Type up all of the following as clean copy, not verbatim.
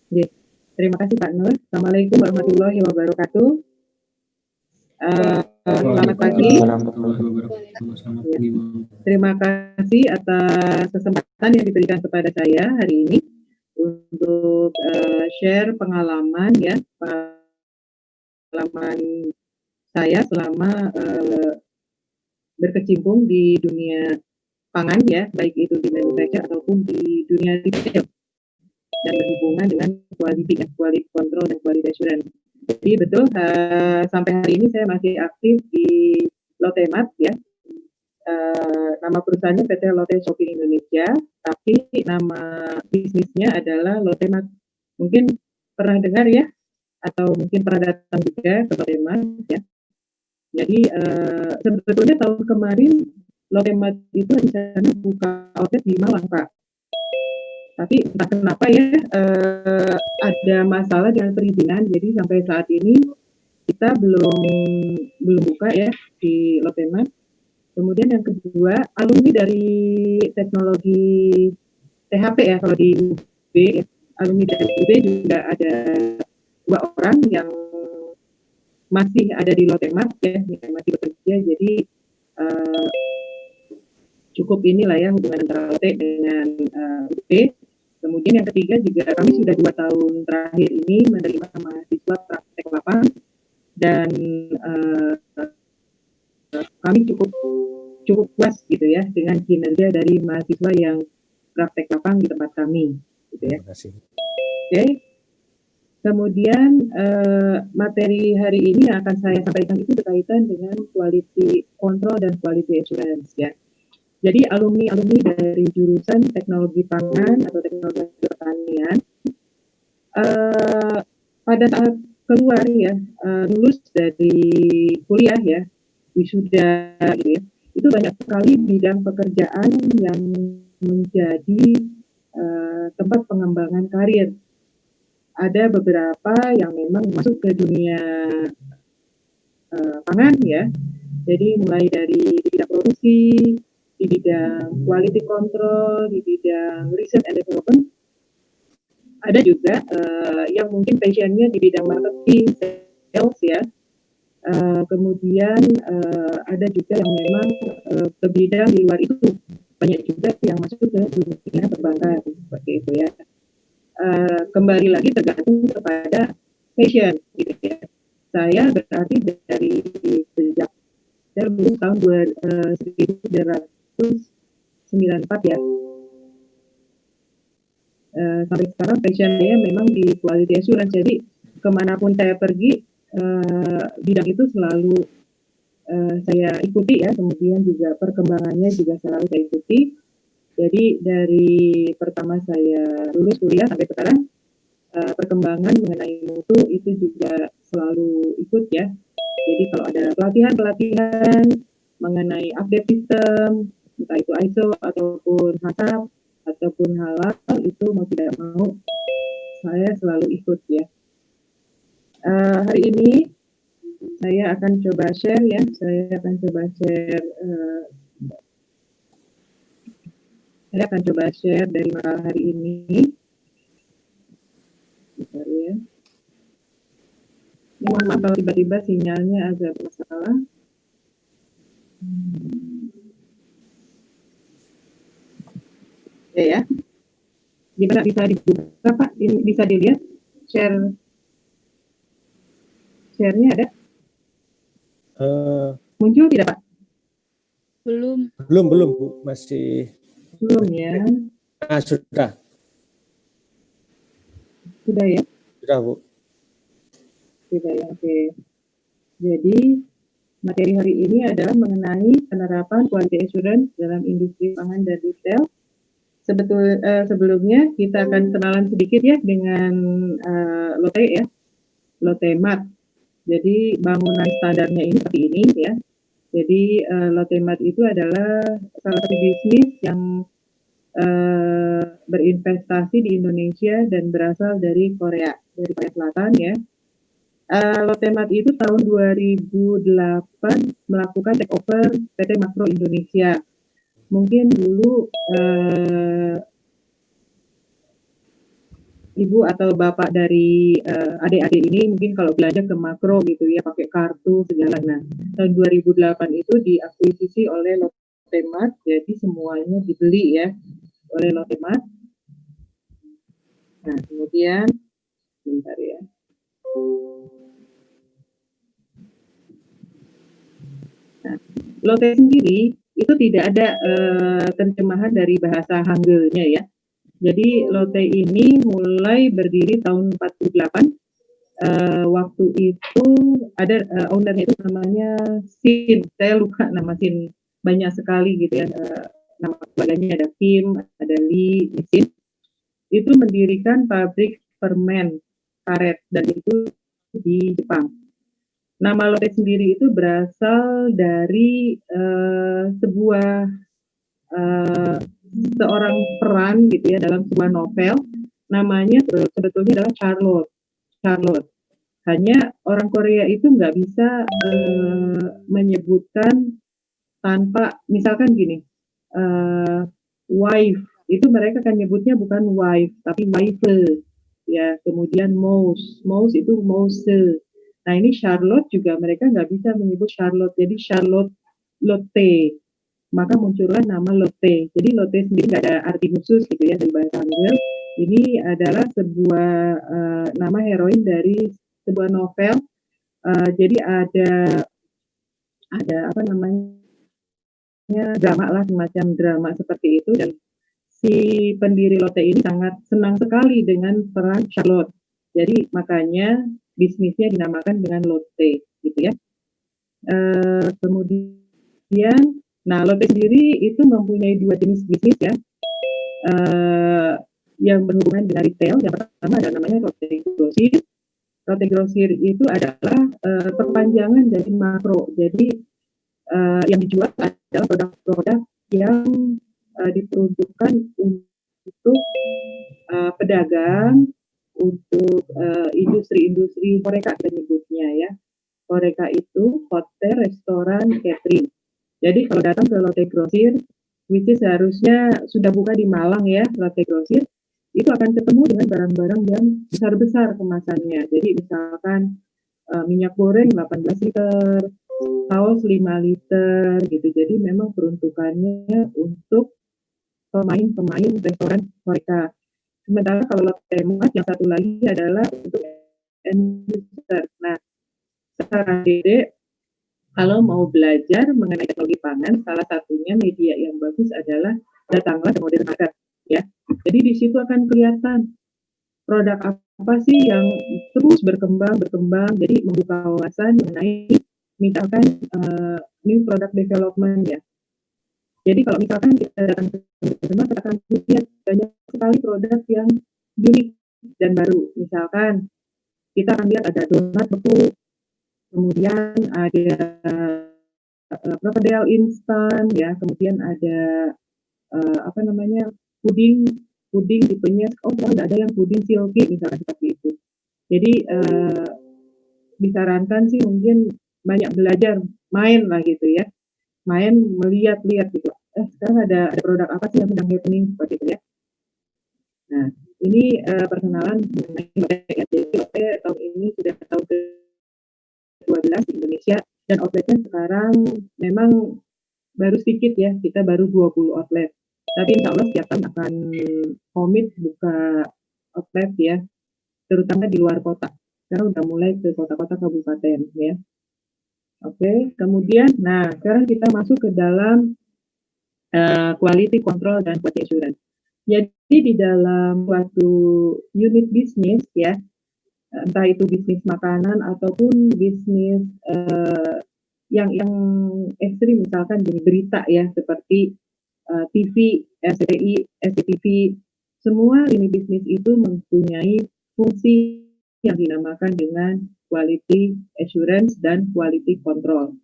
Oke. Terima kasih Pak Nur. Assalamualaikum warahmatullahi wabarakatuh. Selamat pagi. Ya. Terima kasih atas kesempatan yang diberikan kepada saya hari ini untuk share pengalaman ya, pengalaman saya selama berkecimpung di dunia pangan ya, baik itu di manufacture ataupun di dunia retail dan berhubungan dengan quality control dan quality assurance. Jadi betul sampai hari ini saya masih aktif di Lotemat ya. Nama perusahaannya PT Lotte Shopping Indonesia, tapi nama bisnisnya adalah Lotemat. Mungkin pernah dengar ya, atau mungkin pernah datang juga ke Lotemat ya. Jadi sebetulnya tahun kemarin Lotemat itu rencana buka outlet di Malang, Pak. Tapi entah kenapa ya ada masalah dengan perizinan. Jadi sampai saat ini kita belum buka ya di Lotemat. Kemudian yang kedua, alumni dari teknologi THP ya kalau di UB, alumni dari UB juga ada 2 orang yang masih ada di Lotemat ya, yang masih bekerja. Jadi cukup inilah ya hubungan antara Lotte dengan UB. Kemudian yang ketiga juga kami sudah 2 tahun terakhir ini menerima mahasiswa praktek lapangan dan kami cukup puas gitu ya dengan kinerja dari mahasiswa yang praktek lapangan di tempat kami gitu ya. Terima kasih. Oke. Kemudian materi hari ini yang akan saya sampaikan itu berkaitan dengan quality control dan quality assurance ya. Jadi alumni dari jurusan teknologi pangan atau teknologi pertanian pada saat keluar ya, lulus dari kuliah ya, wisuda gitu ya, itu banyak sekali bidang pekerjaan yang menjadi tempat pengembangan karir. Ada beberapa yang memang masuk ke dunia pangan ya, jadi mulai dari di bidang produksi, di bidang quality control, di bidang research and development. Ada juga yang mungkin passionnya di bidang marketing, sales ya. Kemudian ada juga yang memang ke bidang di luar itu. Banyak juga yang masuk ke dunia perbankan seperti itu ya. Kembali lagi tergantung kepada passion gitu ya. Saya berarti dari sejak saya lulus tahun 1994 ya. Sampai sekarang passion saya memang di quality assurance. Jadi kemanapun saya pergi bidang itu selalu saya ikuti ya. Kemudian juga perkembangannya juga selalu saya ikuti. Jadi dari pertama saya lulus kuliah sampai sekarang perkembangan mengenai mutu itu juga selalu ikut ya. Jadi kalau ada pelatihan mengenai update sistem, entah itu ISO ataupun HACCP ataupun halal, itu mau tidak mau saya selalu ikut ya. Hari ini saya akan coba share ya, dari makalah hari ini. Bentar ya. Mohon maaf kalau tiba-tiba sinyalnya agak bermasalah. Ya. Gimana, bisa dibuka Pak? Bisa dilihat share-nya ada? Muncul tidak Pak? Belum Bu, masih belum ya. Sudah ya? Sudah Bu. Sudah ya, oke. Jadi materi hari ini adalah mengenai penerapan quality assurance dalam industri pangan dan retail. Sebelumnya kita akan kenalan sedikit ya dengan Lotte ya, Lotemat. Jadi bangunan standarnya ini seperti ini ya. Jadi Lotemat itu adalah salah satu bisnis yang berinvestasi di Indonesia dan berasal dari Korea Selatan ya. Lotemat itu tahun 2008 melakukan takeover PT Makro Indonesia. Mungkin dulu ibu atau bapak dari adik-adik ini mungkin kalau belanja ke makro gitu ya pakai kartu segala. Nah, tahun 2008 itu diakuisisi oleh Lotte Mart, jadi semuanya dibeli ya oleh Lotte Mart. Nah, kemudian bentar ya. Nah, Lotte sendiri itu tidak ada terjemahan dari bahasa Hangul-nya ya. Jadi Lotte ini mulai berdiri tahun 48. Waktu itu ada ownernya itu namanya Sin. Saya lupa nama Sin, banyak sekali gitu ya. Nama keluarganya ada Kim, ada Lee, Sin. Itu mendirikan pabrik permen karet dan itu di Jepang. Nama Lotte sendiri itu berasal dari sebuah seorang peran gitu ya dalam sebuah novel, namanya sebetulnya adalah Charlotte. Hanya orang Korea itu nggak bisa menyebutkan tanpa, misalkan gini, wife itu mereka kan nyebutnya bukan wife tapi wife ya. Kemudian mouse itu mouse. Nah ini Charlotte juga mereka nggak bisa menyebut Charlotte, jadi Charlotte Lotte, maka muncullah nama Lotte. Jadi Lotte sendiri nggak ada arti khusus gitu ya dari bahasa Hangul. Ini adalah sebuah nama heroin dari sebuah novel. Jadi ada apa namanya drama lah, semacam drama seperti itu, dan si pendiri Lotte ini sangat senang sekali dengan peran Charlotte. Jadi makanya bisnisnya dinamakan dengan Lotte gitu ya. Kemudian, nah Lotte sendiri itu mempunyai dua jenis bisnis ya, yang berhubungan dengan retail. Yang pertama ada namanya Lotte Grosir. Lotte Grosir itu adalah perpanjangan dari makro. Jadi yang dijual adalah produk-produk yang diperuntukkan untuk pedagang, untuk industri-industri Horeca menyebutnya ya. Horeca itu hotel, restoran, catering. Jadi kalau datang ke Lotte Grosir, which is seharusnya sudah buka di Malang ya, Lotte Grosir, itu akan ketemu dengan barang-barang yang besar-besar kemasannya. Jadi misalkan minyak goreng 18 liter, saus 5 liter gitu. Jadi memang peruntukannya untuk pemain-pemain restoran Horeca. Sementara kalau Lotte Mart yang satu lagi adalah untuk end user. Nah, sekarang Dede kalau mau belajar mengenai teknologi pangan, salah satunya media yang bagus adalah datanglah ke Modern Market ya. Jadi di situ akan kelihatan produk apa sih yang terus berkembang. Jadi membuka wawasan mengenai misalkan new product development ya. Jadi kalau misalkan kita datang ke Modern Market akan lihat banyak sekali produk yang unik dan baru. Misalkan kita akan lihat ada donat beku, kemudian ada krokodil instan ya, kemudian ada apa namanya puding tipenya, nggak ada yang puding silky misalnya seperti itu. Jadi disarankan sih mungkin banyak belajar, main lah gitu ya, main melihat-lihat gitu. Sekarang ada produk apa sih yang sedang happening seperti itu ya. Nah ini perkenalan mengenai tahun ini sudah tahun ke-12 di Indonesia, dan outletnya sekarang memang baru sedikit ya, kita baru 20 outlet. Tapi insya Allah setiap tahun akan komit buka outlet ya, terutama di luar kota. Sekarang udah mulai ke kota-kota kabupaten ya. Oke, kemudian, nah sekarang kita masuk ke dalam quality control dan quality assurance. Jadi di dalam suatu unit bisnis ya, entah itu bisnis makanan ataupun bisnis yang ekstrim, misalkan di berita ya, seperti TV, RCTI, SCTV, semua lini bisnis itu mempunyai fungsi yang dinamakan dengan quality assurance dan quality control.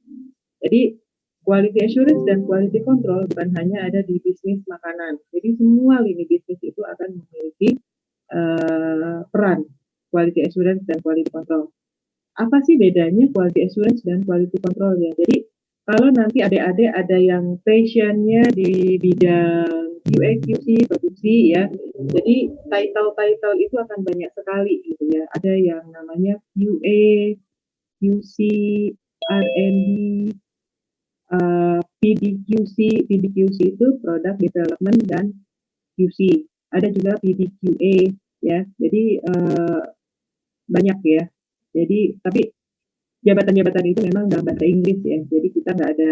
Jadi quality assurance dan quality control bukan hanya ada di bisnis makanan. Jadi semua lini bisnis itu akan memiliki peran quality assurance dan quality control. Apa sih bedanya quality assurance dan quality control ya? Jadi kalau nanti adik-adik ada yang passion-nya di bidang QA, QC, produksi ya, jadi title-title itu akan banyak sekali gitu ya. Ada yang namanya QA, QC, R&D, PDQC. PDQC itu Product Development dan QC. Ada juga PDQA ya. Jadi banyak ya. Jadi tapi jabatan-jabatan itu memang dalam bahasa Inggris ya. Jadi kita nggak ada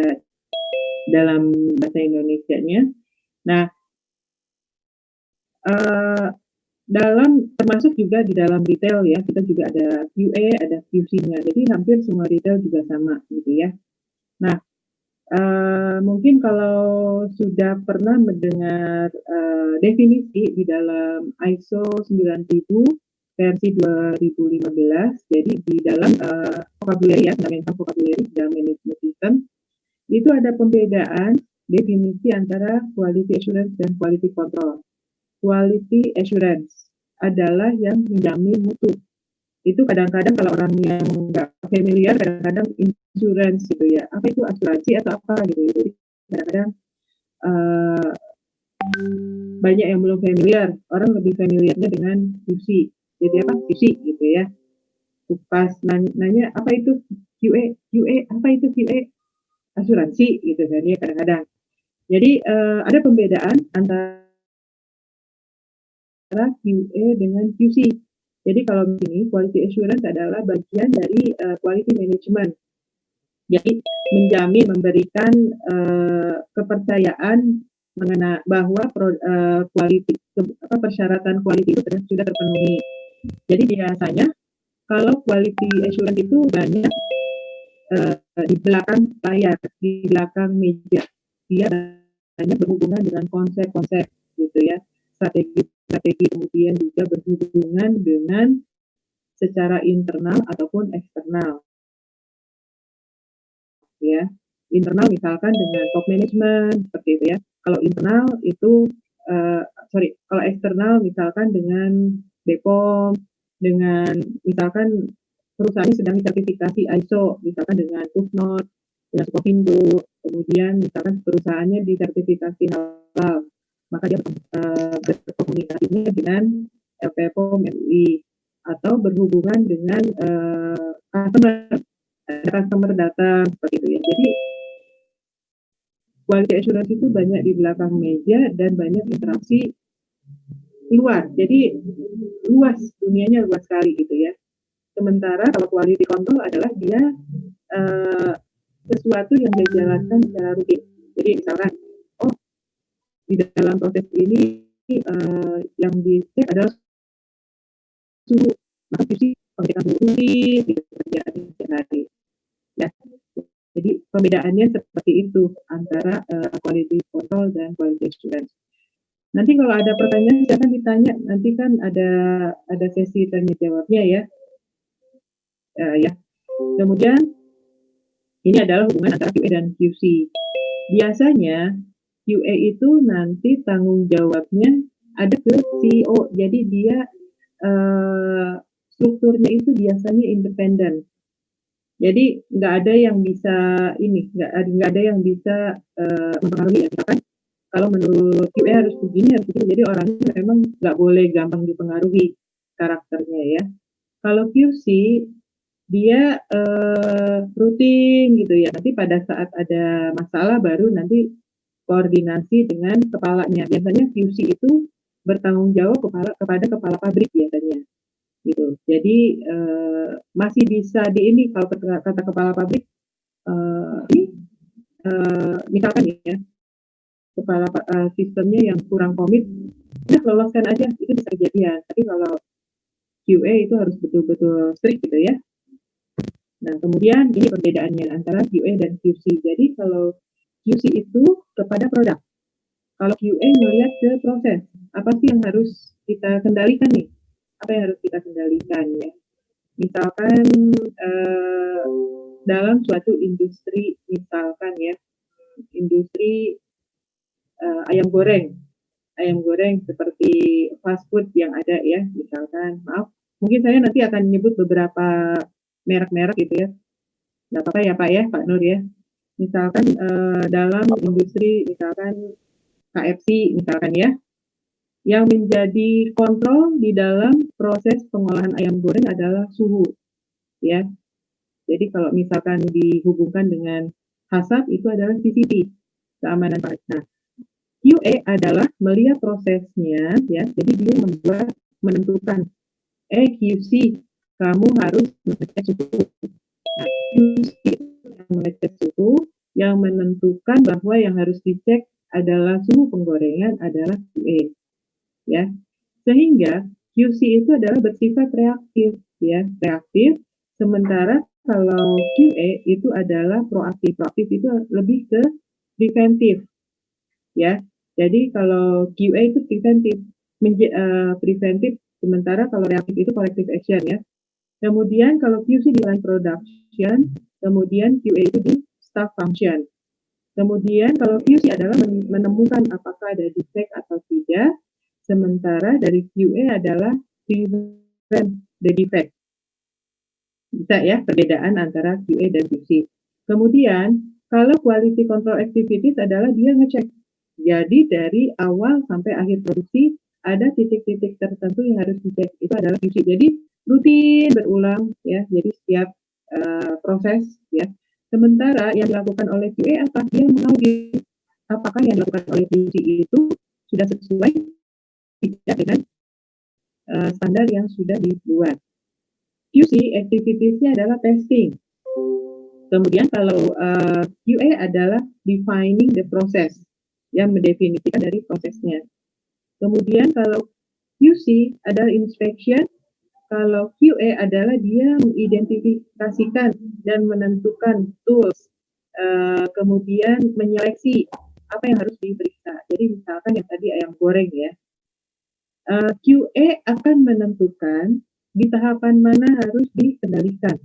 dalam bahasa Indonesianya. Nah, termasuk juga di dalam retail ya, kita juga ada QA, ada QC-nya. Jadi hampir semua retail juga sama gitu ya. Nah, mungkin kalau sudah pernah mendengar definisi di dalam ISO 9000 versi 2015, jadi di dalam vocabulary ya, fundamental vocabulary dalam management system, itu ada pembedaan definisi antara quality assurance dan quality control. Quality assurance adalah yang menjamin mutu. Itu kadang-kadang kalau orang yang nggak familiar, kadang-kadang insurance gitu ya. Apa itu asuransi atau apa gitu ya. Jadi kadang-kadang banyak yang belum familiar. Orang lebih familiarnya dengan QC. Jadi apa? QC gitu ya. Pas nanya apa itu QA? QA apa itu QA? Asuransi gitu kan ya kadang-kadang. Jadi ada pembedaan antara QA dengan QC. Jadi kalau begini, quality assurance adalah bagian dari quality management. Jadi menjamin, memberikan kepercayaan mengenai bahwa persyaratan quality itu sudah terpenuhi. Jadi biasanya kalau quality assurance itu banyak di belakang layar, di belakang meja. Dia banyak berhubungan dengan konsep-konsep gitu ya, strategi, kemudian juga berhubungan dengan secara internal ataupun eksternal. Ya, internal misalkan dengan top management seperti itu ya. Kalau internal itu kalau eksternal misalkan dengan BPOM, dengan misalkan perusahaan sedang sertifikasi ISO, misalkan dengan TUFNOT, dengan Skopindo, kemudian misalkan perusahaannya disertifikasi halal, maka dia berkomunikasinya dengan LPPOM MUI atau berhubungan dengan customer datang seperti itu ya. Jadi quality assurance itu banyak di belakang meja dan banyak interaksi luar. Jadi luas, dunianya luas sekali gitu ya. Sementara kalau quality control adalah dia sesuatu yang dijalankan secara rutin. Jadi misalkan, oh di dalam proses ini yang dicek adalah suhu, maka QC pengecekan suhu rutin di kerjaan sehari. Ya. Jadi pembedaannya seperti itu antara quality control dan quality assurance. Nanti kalau ada pertanyaan silakan ditanya. Nanti kan ada sesi tanya jawabnya ya. Ya. Kemudian ini adalah hubungan antara QA dan QC. Biasanya QA itu nanti tanggung jawabnya ada ke CEO. Jadi dia strukturnya itu biasanya independen. Jadi nggak ada yang bisa nggak ada yang bisa mempengaruhi ya. Misalkan kalau menurut QA harus begini. Jadi orangnya memang nggak boleh gampang dipengaruhi karakternya ya. Kalau QC dia rutin gitu ya. Nanti pada saat ada masalah baru nanti koordinasi dengan kepalanya. Biasanya QC itu bertanggung jawab kepada kepala pabrik biasanya. Gitu. Jadi masih bisa kalau kata kepala pabrik misalkan ya kepala sistemnya yang kurang komit, udah loloskan aja, itu bisa kejadian. Tapi kalau QA itu harus betul-betul strict gitu ya. Nah kemudian ini perbedaannya antara QA dan QC. Jadi kalau QC itu kepada produk, kalau QA melihat ke proses, apa sih yang harus kita kendalikan nih? Apa yang harus kita kendalikan ya? Misalkan dalam suatu industri, misalkan ya, industri ayam goreng seperti fast food yang ada ya, misalkan, maaf, mungkin saya nanti akan menyebut beberapa merek-merek gitu ya, nggak apa-apa ya Pak ya, Pak Nur ya. misalkan dalam industri misalkan KFC misalkan ya, yang menjadi kontrol di dalam proses pengolahan ayam goreng adalah suhu ya. Jadi kalau misalkan dihubungkan dengan HACCP itu adalah CCP, keamanan pangan. Nah, QA adalah melihat prosesnya ya. Jadi dia menentukan QC kamu harus mengecek suhu. Nah, QC yang mengecek suhu yang menentukan bahwa yang harus dicek adalah suhu penggorengan adalah QA ya. Sehingga QC itu adalah bersifat reaktif ya, reaktif. Sementara kalau QA itu adalah proaktif. Proaktif itu lebih ke preventif ya. Jadi kalau QA itu preventif, sementara kalau reaktif itu corrective action ya. Kemudian kalau QC di line production, kemudian QA itu di staff function. Kemudian kalau QC adalah menemukan apakah ada defect atau tidak, sementara dari QA adalah prevent the defect. Bisa ya perbedaan antara QA dan QC. Kemudian kalau quality control activities adalah dia ngecek. Jadi dari awal sampai akhir produksi ada titik-titik tertentu yang harus dicek. Itu adalah QC. Jadi rutin berulang ya. Jadi setiap proses ya. Sementara yang dilakukan oleh QA apa? Dia mengaudit apakah yang dilakukan oleh QC itu sudah sesuai tidak dengan standar yang sudah dibuat. QC activitiesnya adalah testing. Kemudian kalau QA adalah defining the process, yang mendefinisikan dari prosesnya. Kemudian kalau QC adalah inspection, kalau QA adalah dia mengidentifikasikan dan menentukan tools, kemudian menyeleksi apa yang harus diperiksa. Jadi misalkan yang tadi ayam goreng ya, QA akan menentukan di tahapan mana harus dikendalikan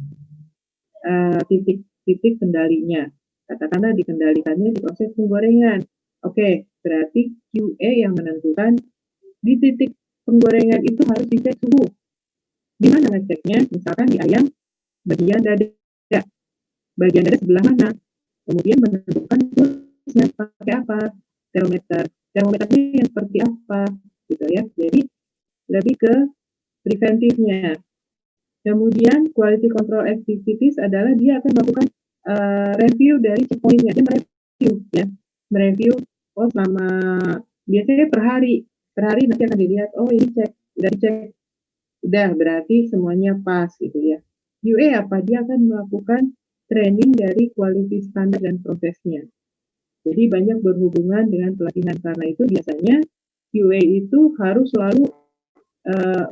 titik-titik kendalinya. Katakanlah dikendalikannya di proses penggorengan. Oke, berarti QA yang menentukan di titik penggorengan itu harus dicek suhu. Di mana ngeceknya? Misalkan di ayam bagian dada. Bagian dada sebelah mana? Kemudian menentukan toolsnya pakai apa? Termometer. Termometernya yang seperti apa? Gitu ya. Jadi lebih ke preventifnya. Kemudian quality control activities adalah dia akan melakukan review dari checkpointnya. Dia mereview selama biasanya per hari nanti akan dilihat ini udah dicek, udah berarti semuanya pas gitu ya. QA apa? Dia akan melakukan training dari quality standard dan prosesnya. Jadi banyak berhubungan dengan pelatihan, karena itu biasanya QA itu harus selalu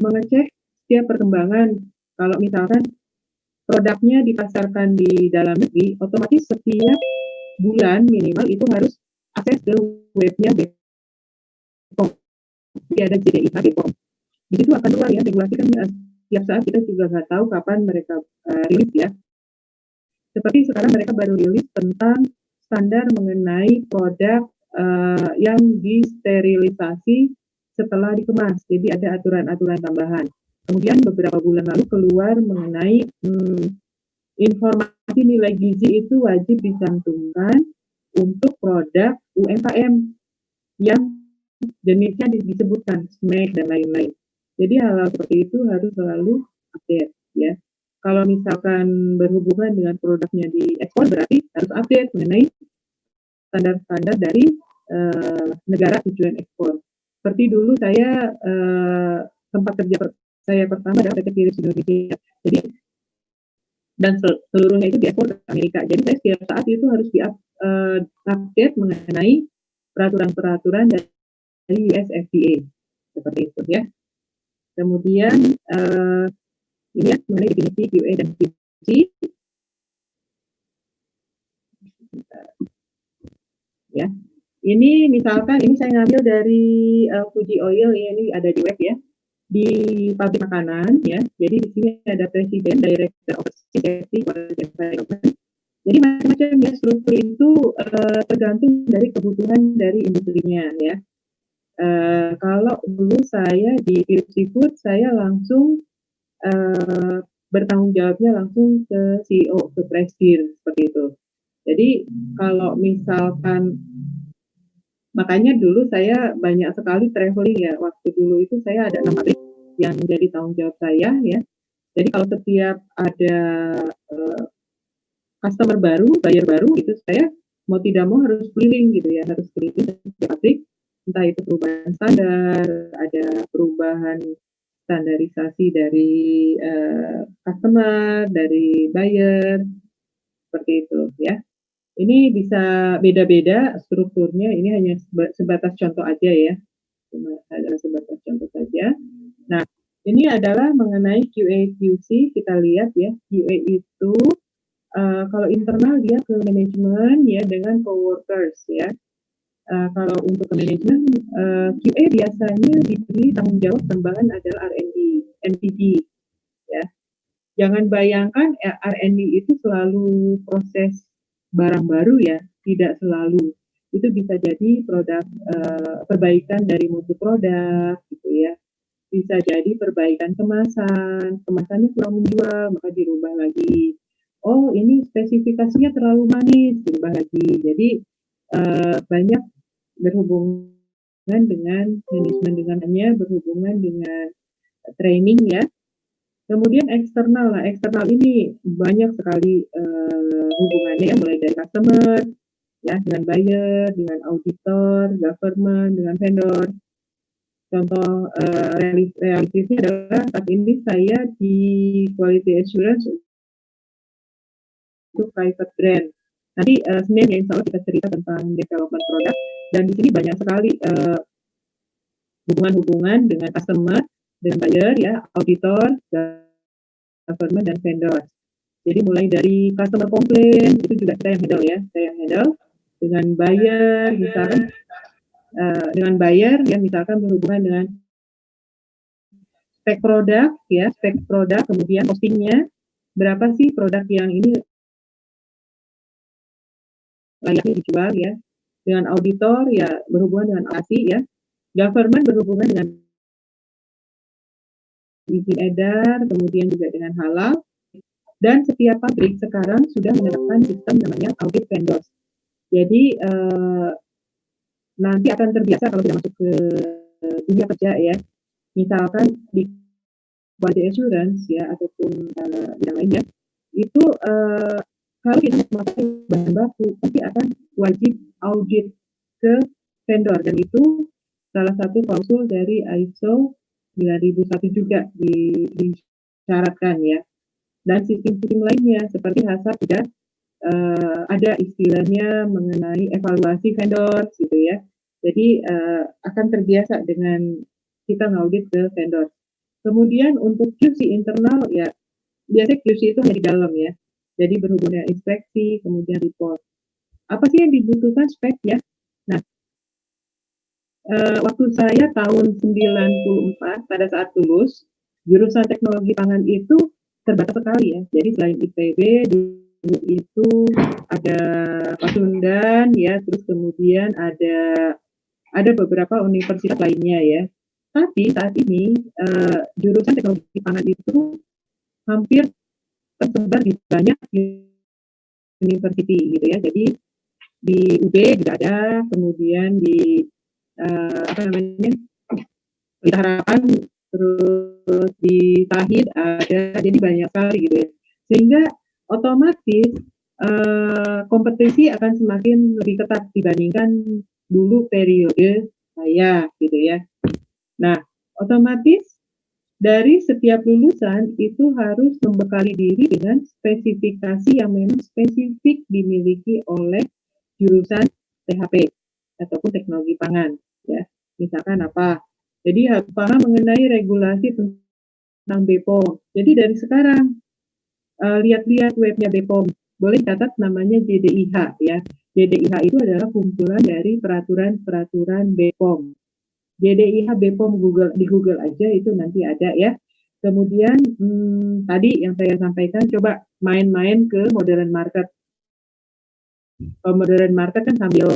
mengecek setiap perkembangan. Kalau misalkan produknya dipasarkan di dalam negeri, otomatis setiap bulan minimal itu harus akses ke webnya BPOM. Jadi ada JDIH BPOM. Di situ akan keluar ya regulasi, kan setiap saat kita juga nggak tahu kapan mereka rilis ya. Seperti sekarang mereka baru rilis tentang standar mengenai produk yang disterilisasi setelah dikemas. Jadi ada aturan-aturan tambahan. Kemudian beberapa bulan lalu keluar mengenai informasi nilai gizi itu wajib dicantumkan untuk produk UMKM yang jenisnya disebutkan snack dan lain-lain. Jadi hal-hal seperti itu harus selalu update ya. Kalau misalkan berhubungan dengan produknya di ekspor, berarti harus update mengenai standar-standar dari negara tujuan ekspor. Seperti dulu saya tempat kerja saya pertama adalah PT Philips Indonesia. Jadi dan seluruhnya itu diekspor ke Amerika. Jadi saya setiap saat itu harus update mengenai peraturan-peraturan dari US FDA seperti itu ya. Kemudian ini ya mengenai definisi QA dan QC. Ya, ini misalkan ini saya ngambil dari Fuji Oil, ini ada di web ya, di pabrik makanan ya. Jadi di sini ada presiden, director of safety, quality environment. Jadi macam-macam ya, struktur itu tergantung dari kebutuhan dari industrinya ya. Kalau dulu saya di Philips Seafood, saya langsung bertanggung jawabnya langsung ke CEO, ke presidir seperti itu. Jadi kalau misalkan, makanya dulu saya banyak sekali traveling ya. Waktu dulu itu saya ada 6 pabrik yang menjadi tanggung jawab saya ya. Jadi kalau setiap ada customer baru, buyer baru, itu saya mau tidak mau harus keliling gitu ya, harus keliling setiap pabrik, entah itu perubahan standar, ada perubahan standarisasi dari customer, dari buyer, seperti itu ya. Ini bisa beda-beda strukturnya, ini hanya sebatas contoh aja ya, cuma adalah sebatas contoh saja. Nah, ini adalah mengenai QA QC, kita lihat ya, QA itu kalau internal dia ke manajemen ya dengan coworkers ya. Kalau untuk ke manajemen, QA biasanya diberi tanggung jawab tambahan adalah R&D, NPD ya. Jangan bayangkan R&D itu selalu proses barang baru ya, tidak selalu. Itu bisa jadi produk perbaikan dari mutu produk gitu ya. Bisa jadi perbaikan kemasan, kemasannya kurang menjual maka dirubah lagi. Oh ini spesifikasinya terlalu manis, dirubah lagi. Jadi banyak berhubungan dengan manajemen, dengannya berhubungan dengan training ya. Kemudian eksternal, nah eksternal ini banyak sekali hubungannya ya, mulai dari customer, ya dengan buyer, dengan auditor, government, dengan vendor. Contoh realistisnya adalah saat ini saya di quality assurance untuk private brand. Nanti Senin ya insya Allah kita cerita tentang development produk, dan di sini banyak sekali hubungan-hubungan dengan customer, dengan buyer ya, auditor, government dan vendor. Jadi mulai dari customer komplain itu juga saya yang handle ya, saya yang handle. Dengan buyer misalkan dengan buyer ya misalkan berhubungan dengan spek produk, kemudian costingnya berapa sih produk yang ini layaknya dijual ya. Dengan auditor ya berhubungan dengan ASI ya. Government berhubungan dengan izin edar, kemudian juga dengan halal. Dan setiap pabrik sekarang sudah menerapkan sistem namanya audit vendors. Jadi nanti akan terbiasa kalau sudah masuk ke dunia kerja ya. Misalkan di quality assurance ya ataupun bidang lainnya, itu kalau kita memakai bahan baku pasti akan wajib audit ke vendor, dan itu salah satu klausul dari ISO 9001 juga disyaratkan ya. Dan sistem-sistem lainnya seperti HACCP juga ada istilahnya mengenai evaluasi vendor gitu ya. Jadi akan terbiasa dengan kita ngaudit ke vendor. Kemudian untuk QC internal ya biasanya QC itu hanya di dalam ya. Jadi berhubungan inspeksi, kemudian report. Apa sih yang dibutuhkan spek ya? Nah, waktu saya tahun 94 pada saat lulus, jurusan teknologi pangan itu terbatas sekali ya. Jadi selain IPB dulu itu ada Pasundan ya, terus kemudian ada beberapa universitas lainnya ya. Tapi saat ini jurusan teknologi pangan itu hampir tersebar di banyak university gitu ya. Jadi di UB juga ada, kemudian di apa namanya di Harapan, terus di Tahid ada, jadi banyak sekali gitu ya. Sehingga otomatis kompetisi akan semakin lebih ketat dibandingkan dulu periode saya gitu ya. Nah, otomatis dari setiap lulusan itu harus membekali diri dengan spesifikasi yang memang spesifik dimiliki oleh jurusan THP ataupun teknologi pangan ya. Misalkan apa? Jadi harus paham mengenai regulasi tentang BPOM. Jadi dari sekarang lihat-lihat webnya BPOM. Boleh catat namanya JDIH ya. JDIH itu adalah kumpulan dari peraturan-peraturan BPOM. JDIH BPOM di Google aja itu nanti ada ya. Kemudian tadi yang saya sampaikan, coba main-main ke modern market. Modern market kan sambil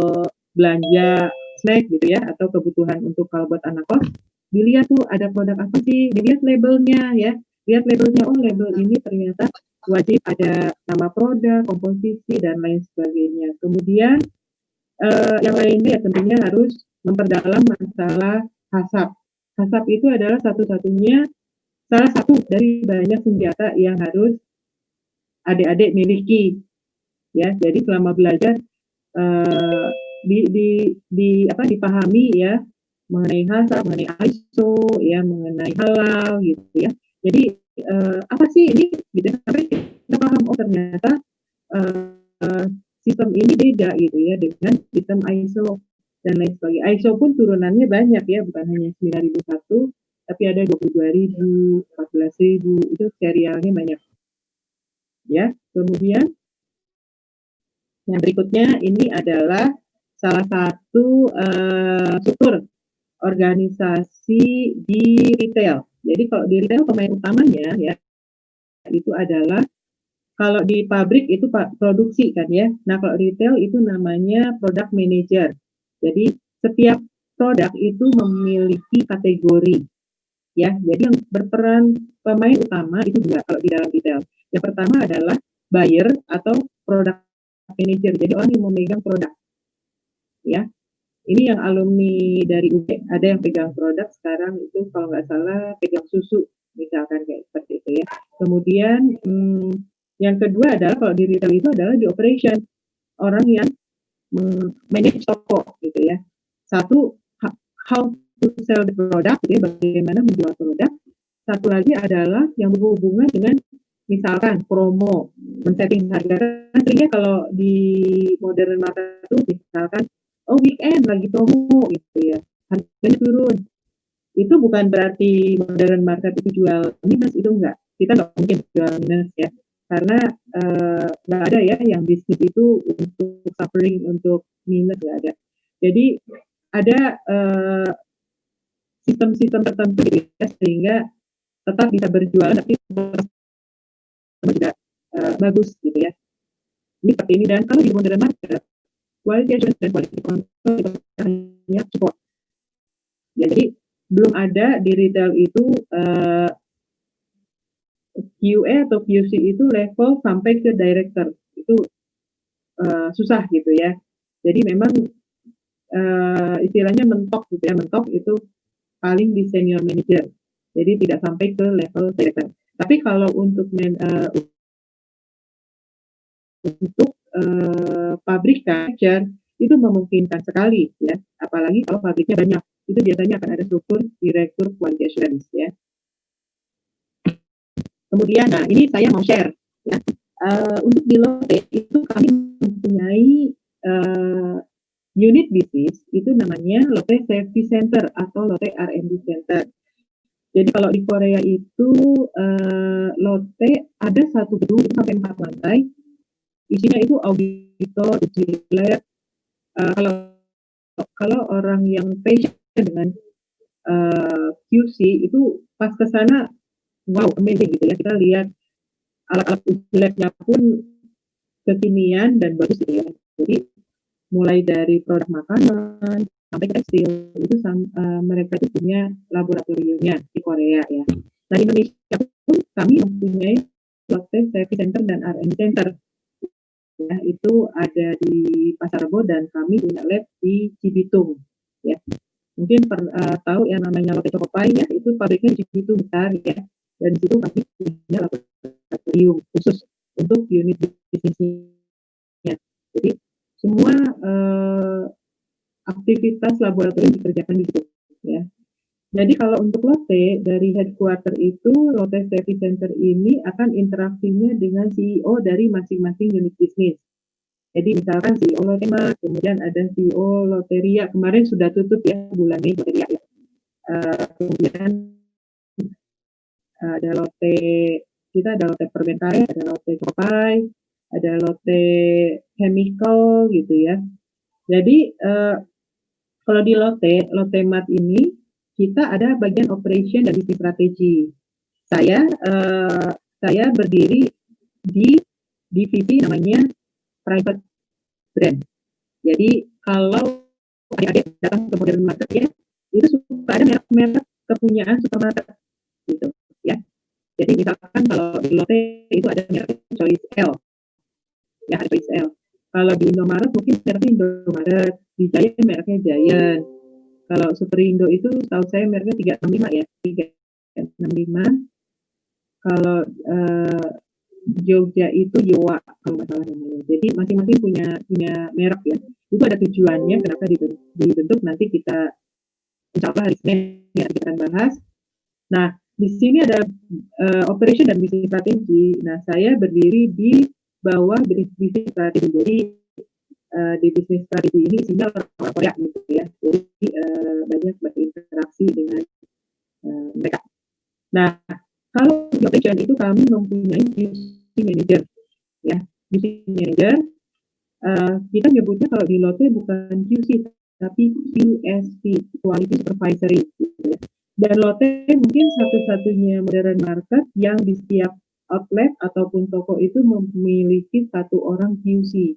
belanja snack gitu ya, atau kebutuhan untuk kalau buat anak kos, dilihat tuh ada produk apa sih, dilihat labelnya ya. Lihat labelnya, oh label ini ternyata wajib ada nama produk, komposisi, dan lain sebagainya. Kemudian yang lainnya ya tentunya harus memperdalam masalah HACCP. HACCP itu adalah salah satu dari banyak senjata yang harus adik-adik miliki, ya. Jadi selama belajar dipahami ya mengenai HACCP, mengenai ISO, ya mengenai halal gitu ya. Jadi apa sih ini? Gitu sampai kita paham ternyata sistem ini beda gitu ya dengan sistem ISO dan lain sebagainya. ISO pun turunannya banyak ya, bukan hanya 9001, tapi ada 22.000, 14.000, itu serialnya banyak. Ya, kemudian yang berikutnya ini adalah salah satu struktur organisasi di retail. Jadi kalau di retail pemain utamanya ya itu adalah kalau di pabrik itu produksi kan ya. Nah kalau retail itu namanya product manager. Jadi setiap produk itu memiliki kategori ya. Jadi yang berperan pemain utama itu dua kalau di dalam retail. Yang pertama adalah buyer atau product manager. Jadi orang yang memegang produk ya. Ini yang alumni dari UB ada yang pegang produk sekarang itu kalau nggak salah pegang susu misalkan kayak seperti itu ya. Kemudian yang kedua adalah kalau di retail itu adalah di operation, orang yang manage toko gitu ya. Satu, how to sell the product, gitu ya, bagaimana menjual produk. Satu lagi adalah yang berhubungan dengan misalkan promo, men-setting harga. Seringnya kalau di modern market itu misalkan weekend lagi promo gitu ya, harganya turun. Itu bukan berarti modern market itu jual minus, itu enggak. Kita nggak mungkin jual minus ya. Karena nggak ada ya yang bisnis itu untuk suffering, untuk minus, nggak ada. Jadi ada sistem-sistem tertentu gitu ya, sehingga tetap bisa berjualan tapi juga bagus gitu ya. Ini seperti ini. Dan kalau di modern market, quality assurance dan quality control itu hanya support. Ya, jadi belum ada di retail itu QA atau QC itu level sampai ke director. Itu susah gitu ya. Jadi memang istilahnya mentok gitu ya. Mentok itu paling di senior manager. Jadi tidak sampai ke level director. Tapi kalau untuk pabrikan itu memungkinkan sekali ya. Apalagi kalau pabriknya banyak. Itu biasanya akan ada struktur direktur quality assurance ya. Kemudian, nah ini saya mau share ya. Untuk di Lotte itu kami mempunyai unit bisnis itu namanya Lotte Safety Center atau Lotte R&D Center. Jadi kalau di Korea itu Lotte ada satu gedung itu sampai 4 lantai. Isinya itu auditor, uji lab. Kalau orang yang passion dengan QC itu pas ke sana, wow, amazing gitu ya. Kita lihat alat-alat uji labnya pun kekinian dan bagus gitu ya. Jadi mulai dari produk makanan sampai ke tekstil itu mereka itu punya laboratoriumnya di Korea ya. Nah di Indonesia pun kami mempunyai Lotte Safety Center dan R&D Center. Ya, itu ada di Pasar Rebo dan kami punya lab di Cibitung ya. Mungkin tahu yang namanya Lotte Chokopai ya, itu pabriknya di Cibitung besar ya. Dan di situ kami punya laboratorium khusus untuk unit bisnisnya. Jadi semua aktivitas laboratorium dikerjakan di situ ya. Jadi kalau untuk Lotte dari headquarter itu Lotte Safety Center ini akan interaksinya dengan CEO dari masing-masing unit bisnis. Jadi misalkan CEO Lotte Mart, kemudian ada CEO Lotteria, kemarin sudah tutup ya bulan Mei Lotteria ya. Kemudian ada Lotte, kita ada Lotte Permen Karet, ada Lotte Chokopai, ada Lotte Chemical gitu ya. Jadi kalau di Lotte Mart ini kita ada bagian operation dan bisnis strategi. Saya berdiri di divisi namanya private brand. Jadi kalau adik-adik datang ke modern market ya, itu suka ada merek-merek kepunyaan supermarket gitu ya. Jadi misalkan kalau di Lotte itu ada merek Choice L, ya ada Choice L. Kalau di Indomaret mungkin mereknya Indomaret, di Giant mereknya Giant. Kalau Superindo itu tahu saya mereknya 365 ya, 365. Kalau Jogja itu Yowa kalau nggak salah namanya. Jadi masing-masing punya merek ya. Itu ada tujuannya kenapa dibentuk, nanti kita insya Allah hari Senin ya kita akan bahas. Nah, di sini ada operation dan bisnis strategi. Nah, saya berdiri di bawah bisnis strategi. Jadi di bisnis strategi ini isinya orang Korea gitu ya. Jadi banyak berinteraksi dengan mereka. Nah, kalau di operation itu kami mempunyai QC manager, ya, QC manager. Kita nyebutnya kalau di Lotte bukan QC, tapi QSP, Quality Supervisory. Gitu ya. Dan Lotte mungkin satu-satunya modern market yang di setiap outlet ataupun toko itu memiliki satu orang QC.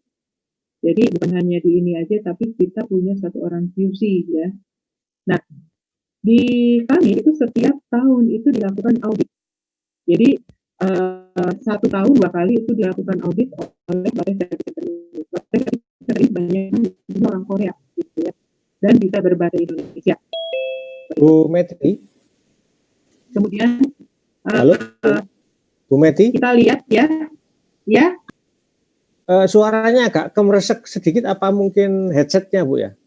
Jadi bukan hanya di ini aja, tapi kita punya satu orang QC ya. Nah, di kami itu setiap tahun itu dilakukan audit. Jadi 1 tahun 2 kali itu dilakukan audit oleh banyak orang Korea gitu ya, dan bisa berbahasa Indonesia. Bu Meti. Kemudian halo Bu Meti, kita lihat ya. Suaranya agak kemeresek sedikit, apa mungkin headsetnya Bu ya?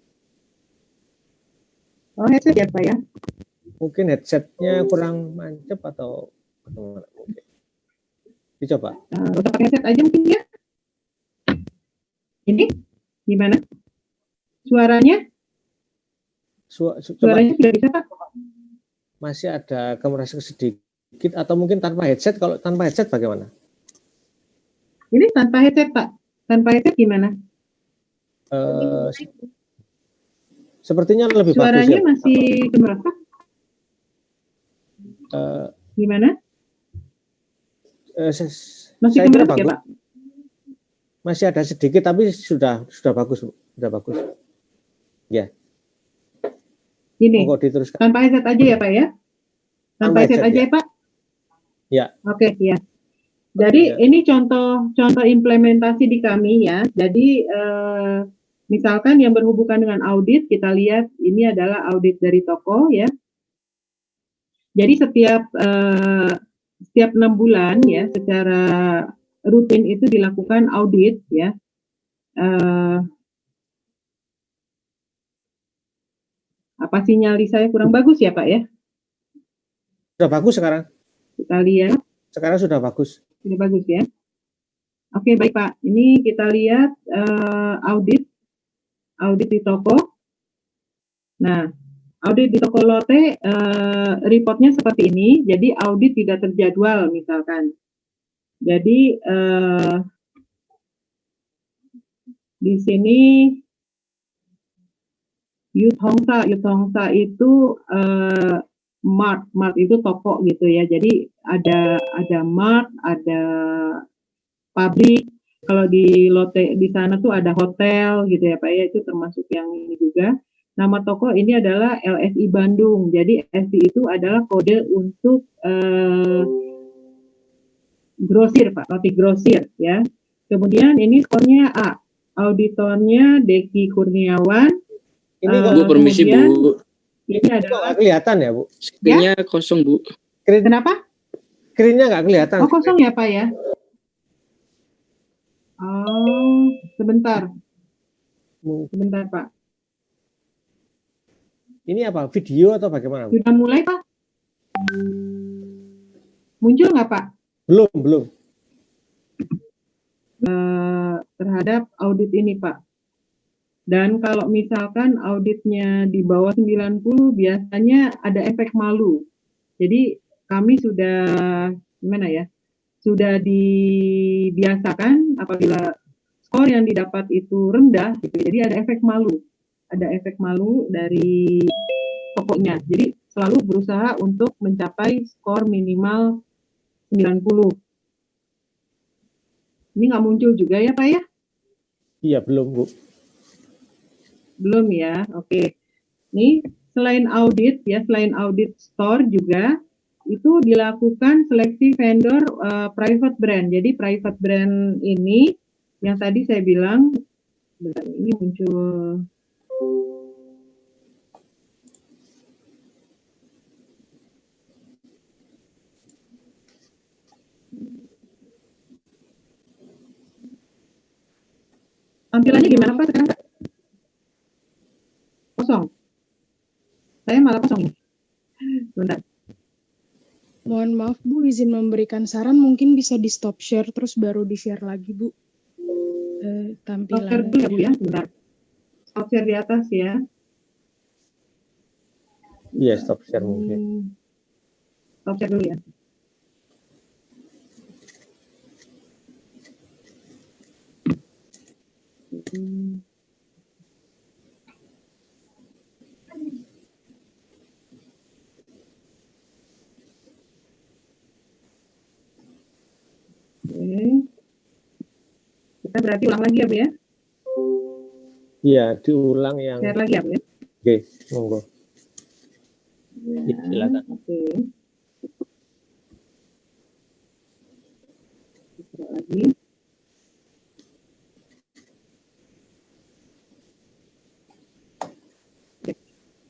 Oh, headset ya Pak ya? Mungkin headsetnya kurang mantap atau bagaimana mungkin? Dicoba. Udah pakai headset aja mungkin ya. Ini gimana? Suaranya? Suaranya tidak bisa Pak? Masih ada kemeresek sedikit, atau mungkin tanpa headset. Kalau tanpa headset bagaimana? Ini tanpa headset Pak. Tanpa headset gimana? Sepertinya lebih suaranya bagus ya. Suaranya masih kemeresek. Gimana? Masih saya kira bagus. Ya, Pak? Masih ada sedikit, tapi sudah bagus, sudah bagus. Ya. Ini tanpa headset aja ya Pak ya? Tanpa headset aja ya Pak? Ya. Oke, ya. Jadi ini contoh implementasi di kami ya. Jadi misalkan yang berhubungan dengan audit, kita lihat ini adalah audit dari toko ya. Jadi setiap 6 bulan ya, secara rutin itu dilakukan audit ya. Apa sinyal di saya kurang bagus ya Pak ya? Sudah bagus sekarang. Kita lihat. Sekarang sudah bagus. Sudah bagus ya. Oke, baik Pak. Ini kita lihat audit di toko. Nah, audit di toko Lotte reportnya seperti ini. Jadi audit tidak terjadwal misalkan. Jadi di sini Youth Hongsa itu Mart itu toko gitu ya. Jadi ada Mart, ada pabrik. Kalau di Lotte di sana tuh ada hotel gitu ya Pak ya, itu termasuk yang ini juga. Nama toko ini adalah LSI Bandung. Jadi LSI itu adalah kode untuk grosir Pak, roti grosir ya. Kemudian ini skornya A. Auditornya Deki Kurniawan. Ini Bu, permisi Bu. Ini adalah kelihatan ya Bu? Screen-nya kosong Bu. Kenapa? Screen-nya nggak kelihatan. Oh, kosong ya Pak ya? Oh, sebentar Pak. Ini apa? Video atau bagaimana? Sudah mulai Pak? Muncul nggak Pak? Belum. Terhadap audit ini Pak. Dan kalau misalkan auditnya di bawah 90 biasanya ada efek malu. Jadi kami sudah gimana ya? Sudah dibiasakan apabila skor yang didapat itu rendah gitu. Jadi ada efek malu. Ada efek malu dari tokonya. Jadi selalu berusaha untuk mencapai skor minimal 90. Ini nggak muncul juga ya Pak ya? Iya, belum Bu. Belum ya, oke. Nih selain audit ya, selain audit store juga itu dilakukan seleksi vendor private brand. Jadi private brand ini yang tadi saya bilang, ini muncul tampilannya gimana Pak sekarang Pak? Kosong. Saya malah kosong ini. Bentar. Mohon maaf Bu, izin memberikan saran, mungkin bisa di stop share terus baru di share lagi Bu. Stop share dulu ya Bu ya, bentar. Stop share di atas ya. Iya, stop share mungkin. Stop share dulu ya. Oke. Kita berarti ulang lagi ya Bu ya. Iya, diulang yang. Share lagi ya Bu ya. Oke, monggo. Ya, silakan. Oke. Coba lagi. Oke.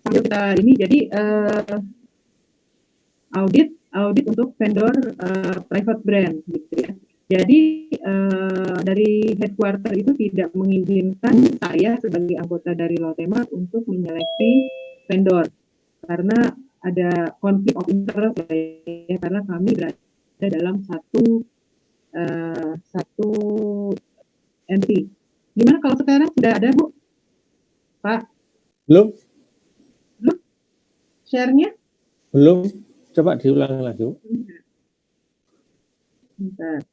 Sambil kita ini jadi audit untuk vendor private brand gitu ya. Jadi dari headquarter itu tidak mengizinkan saya sebagai anggota dari Lotema untuk menyeleksi vendor karena ada konflik of interest ya, karena kami berada dalam satu entity. Gimana kalau sekarang sudah ada Bu? Pak? Belum? Share-nya? Belum. Coba diulang lagi, Bu. Bentar.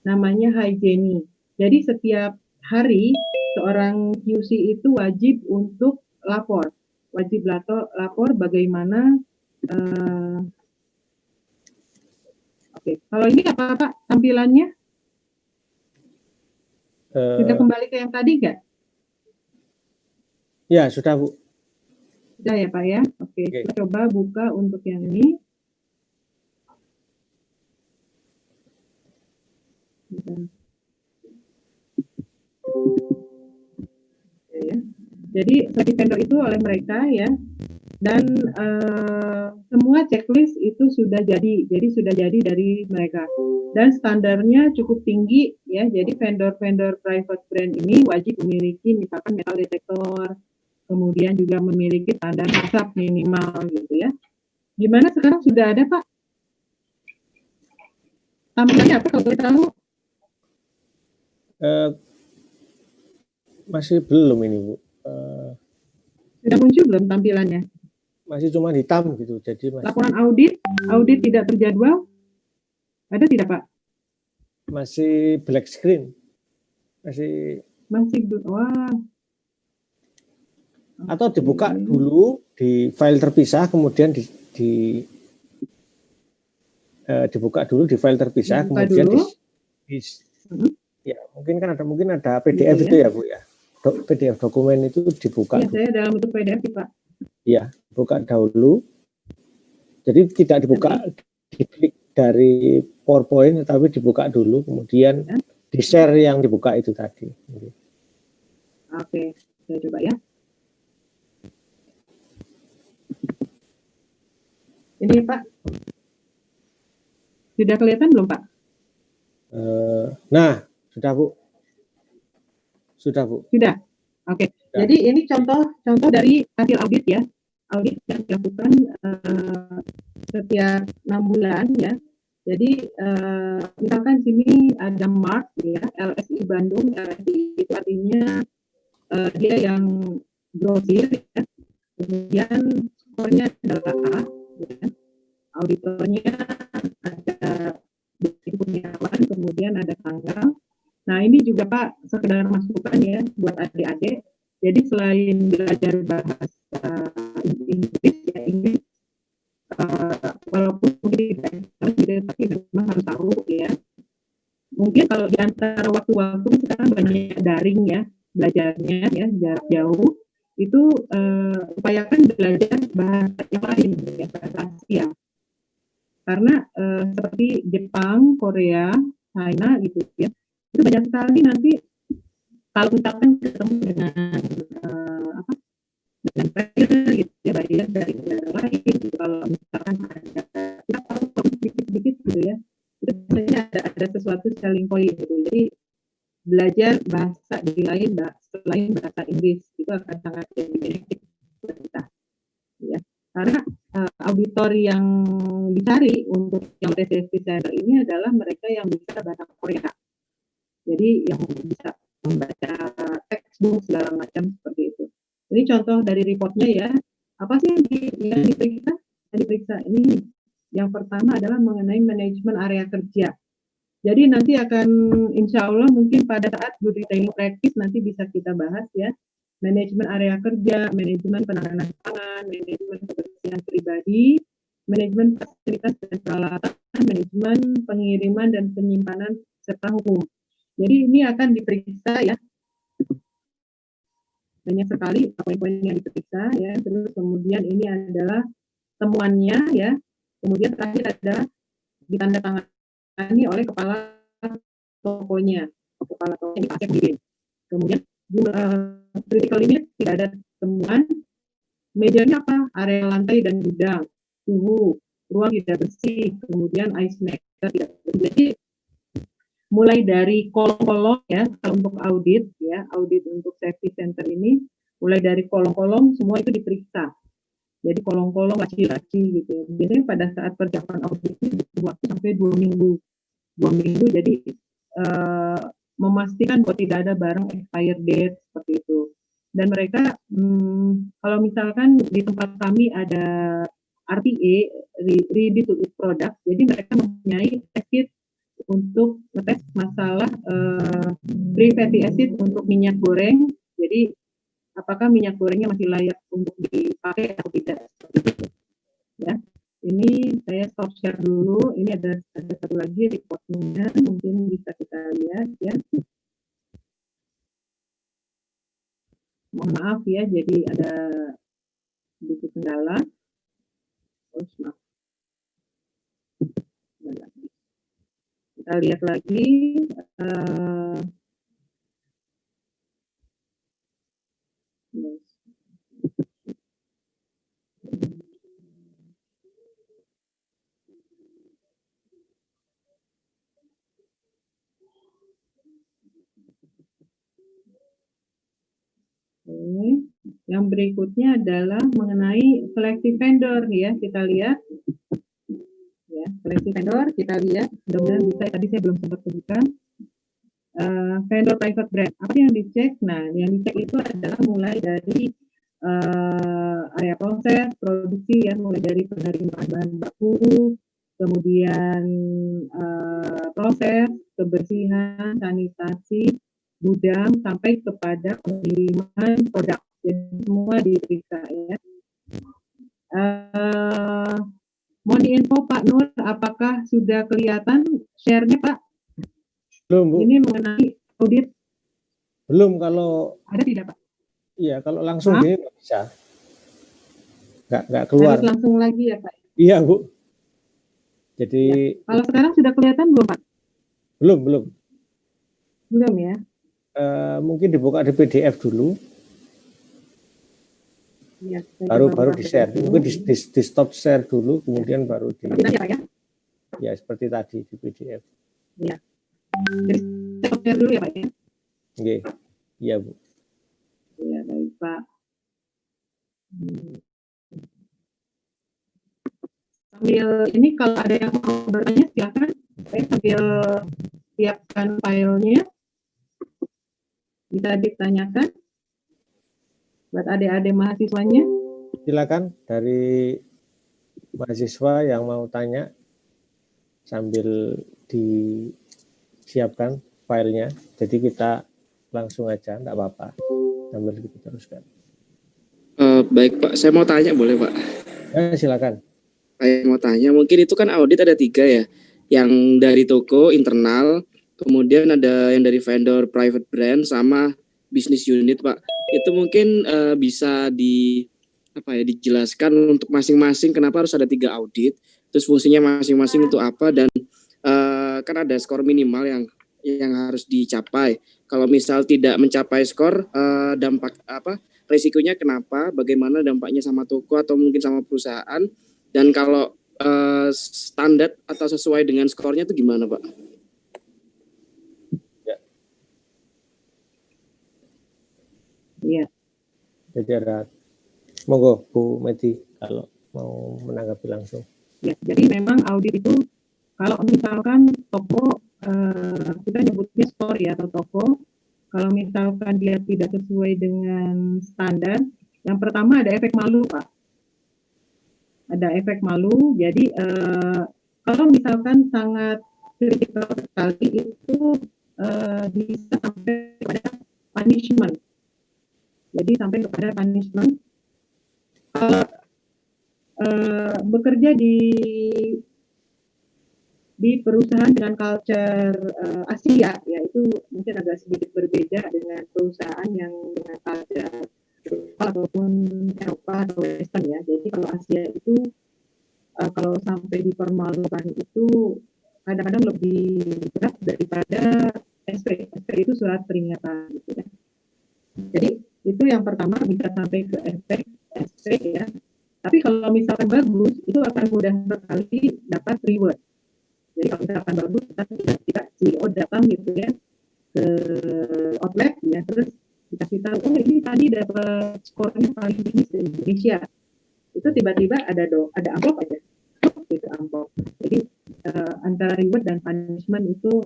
Namanya hygiene. Jadi setiap hari seorang QC itu wajib untuk lapor, bagaimana. Oke, kalau ini apa Pak tampilannya? Sudah kembali ke yang tadi nggak? Ya, sudah Bu. Sudah ya Pak ya? Oke, kita coba buka untuk yang ini. Ya. Jadi seleksi vendor itu oleh mereka ya, dan semua checklist itu sudah jadi dari mereka, dan standarnya cukup tinggi ya. Jadi vendor-vendor private brand ini wajib memiliki misalkan metal detektor, kemudian juga memiliki standar HACCP minimal gitu ya. Gimana sekarang sudah ada Pak? Tampilannya apa kalau kita tahu? Masih belum ini Bu. Sudah muncul belum tampilannya? Masih cuma hitam gitu. Jadi masih... Laporan audit tidak terjadwal, ada tidak Pak? Masih black screen. Masih Wah. Atau dibuka dulu di file terpisah, kemudian dibuka dulu di file terpisah, kemudian ya mungkin ada PDF gitu, itu ya Bu ya. PDF dokumen itu dibuka. Iya, saya dalam bentuk PDF Pak. Iya, buka dahulu. Jadi tidak dibuka diklik dari PowerPoint, tapi dibuka dulu, kemudian di-share yang dibuka itu tadi. Oke, saya coba ya. Ini Pak, sudah kelihatan belum Pak? Nah, sudah Bu. Sudah Bu. Sudah. Oke. Jadi ini contoh dari hasil audit ya. Audit yang dilakukan setiap 6 bulan ya. Jadi misalkan sini ada mark ya, LSI Bandung. LSI itu artinya dia yang grosir ya. Kemudian skornya adalah A ya. Auditornya ada Jadi Kurniawan, kemudian ada tanggal. Nah ini juga Pak sekedar masukan ya buat adik-adik. Jadi selain belajar bahasa Inggris ya Inggris, walaupun mungkin tidak tapi memang harus tahu ya. Mungkin kalau di antara waktu-waktu sekarang banyak daring ya belajarnya ya jarak jauh itu upayakan belajar bahasa yang lain ya bahasa Asia. Karena seperti Jepang, Korea, China gitu ya itu banyak sekali nanti kalau misalkan ketemu dengan dengan player gitu ya player dari negara lain gitu. Kalau misalkan ada kita tahu sedikit-sedikit gitu ya itu biasanya ada sesuatu selling point gitu. Jadi belajar bahasa di lain selain bahasa Inggris itu akan sangat jadi benefit buat kita ya karena auditor yang dicari untuk yang TCST Center ini adalah mereka yang bisa bahasa Korea. Jadi yang bisa membaca textbook segala macam seperti itu. Ini contoh dari reportnya ya. Apa sih yang diperiksa? Yang diperiksa ini yang pertama adalah mengenai manajemen area kerja. Jadi nanti akan insya Allah mungkin pada saat good retailing practice nanti bisa kita bahas ya. Manajemen area kerja, manajemen penanganan pangan, manajemen kebersihan pribadi, manajemen fasilitas dan peralatan, manajemen pengiriman dan penyimpanan serta hukum. Jadi ini akan diperiksa ya. Banyak sekali poin-poin yang diperiksa ya. Terus kemudian ini adalah temuannya ya. Kemudian terakhir ada ditandatangani oleh kepala tokonya, kepala toko yang dipakai pembimbing. Kemudian critical limit tidak ada temuan. Mejanya apa? Area lantai dan gudang, suhu, ruang tidak bersih, kemudian ice maker tidak bersih. Jadi mulai dari kolom-kolom ya untuk audit ya audit untuk safety center ini mulai dari kolom-kolom semua itu diperiksa. Jadi kolom-kolom laci-laci gitu. Biasanya pada saat persiapan audit itu butuh waktu sampai 2 minggu. 2 minggu jadi memastikan bahwa tidak ada barang expired date seperti itu. Dan mereka kalau misalkan di tempat kami ada RTA ready to eat product, jadi mereka mempunyai test kit untuk ngetes masalah free fatty acid untuk minyak goreng. Jadi apakah minyak gorengnya masih layak untuk dipakai atau tidak? Ya, ini saya stop share dulu. Ini ada satu lagi reportnya, mungkin bisa kita lihat ya. Mohon maaf ya, jadi ada sedikit kendala. Oh, maaf. Kita lihat lagi. Yang berikutnya adalah mengenai selective vendor ya, kita lihat. Ya, selective vendor kita lihat, mudah-mudahan bisa. Tadi saya belum sempat sebutkan. Vendor private brand. Apa yang dicek? Nah, yang dicek itu adalah mulai dari area proses, produksi ya, mulai dari penerimaan bahan baku, kemudian proses, kebersihan, sanitasi, gudang, sampai kepada pengiriman produk. Jadi semua diperiksa ya. Mohon diinfo Pak Nur, apakah sudah kelihatan share-nya Pak? Belum, Bu. Ini mengenai audit. Belum, kalau ada tidak Pak? Iya, kalau langsung gini nggak bisa. Nggak keluar. Harus langsung lagi ya Pak? Iya, Bu. Jadi ya. Kalau sekarang sudah kelihatan belum Pak? Belum. Belum ya? Mungkin dibuka di PDF dulu. Ya, baru di share. Mungkin di stop share dulu, kemudian baru di. Ya, seperti tadi di PDF. Ya. Jadi stop share dulu ya Pak ya? Oke. Iya, Bu. Ya, baik Pak. Sambil ini kalau ada yang mau bertanya silakan. Saya sambil siapkan filenya. Bisa ditanyakan buat adik-adik mahasiswanya. Silakan dari mahasiswa yang mau tanya sambil disiapkan filenya. Jadi kita langsung aja, enggak apa-apa. Sambil kita teruskan. Baik Pak, saya mau tanya boleh Pak? Silakan. Saya mau tanya, mungkin itu kan audit ada 3 ya, yang dari toko internal, kemudian ada yang dari vendor private brand sama business unit Pak. Itu mungkin bisa dijelaskan untuk masing-masing kenapa harus ada 3 audit, terus fungsinya masing-masing untuk apa, dan kan ada skor minimal yang harus dicapai. Kalau misal tidak mencapai skor, dampak resikonya kenapa, bagaimana dampaknya sama toko atau mungkin sama perusahaan, dan kalau standar atau sesuai dengan skornya itu gimana Pak? Iya. Jadi ada, monggo Bu Medi kalau mau menanggapi langsung. Ya, jadi memang audit itu kalau misalkan toko kita nyebutnya store ya atau toko, kalau misalkan dia tidak sesuai dengan standar, yang pertama ada efek malu Pak. Ada efek malu, jadi kalau misalkan sangat kritikal sekali itu bisa sampai kepada punishment. Jadi sampai kepada punishment. Kalau bekerja di perusahaan dengan culture Asia, ya itu mungkin agak sedikit berbeda dengan perusahaan yang dengan culture ataupun Eropa atau Western ya. Jadi kalau Asia itu kalau sampai dipermalukan itu kadang-kadang lebih berat daripada SP. SP itu surat peringatan gitu ya. Jadi itu yang pertama bisa sampai ke SP ya. Tapi kalau misalkan bagus itu akan mudah sekali dapat reward. Jadi kalau misalkan bagus kita CEO datang gitu ya ke outlet ya, terus dikasih tahu, oh ini tadi dapat skornya paling tinggi di Indonesia. Itu tiba-tiba ada amplop aja, gitu amplop. Jadi antara reward dan punishment itu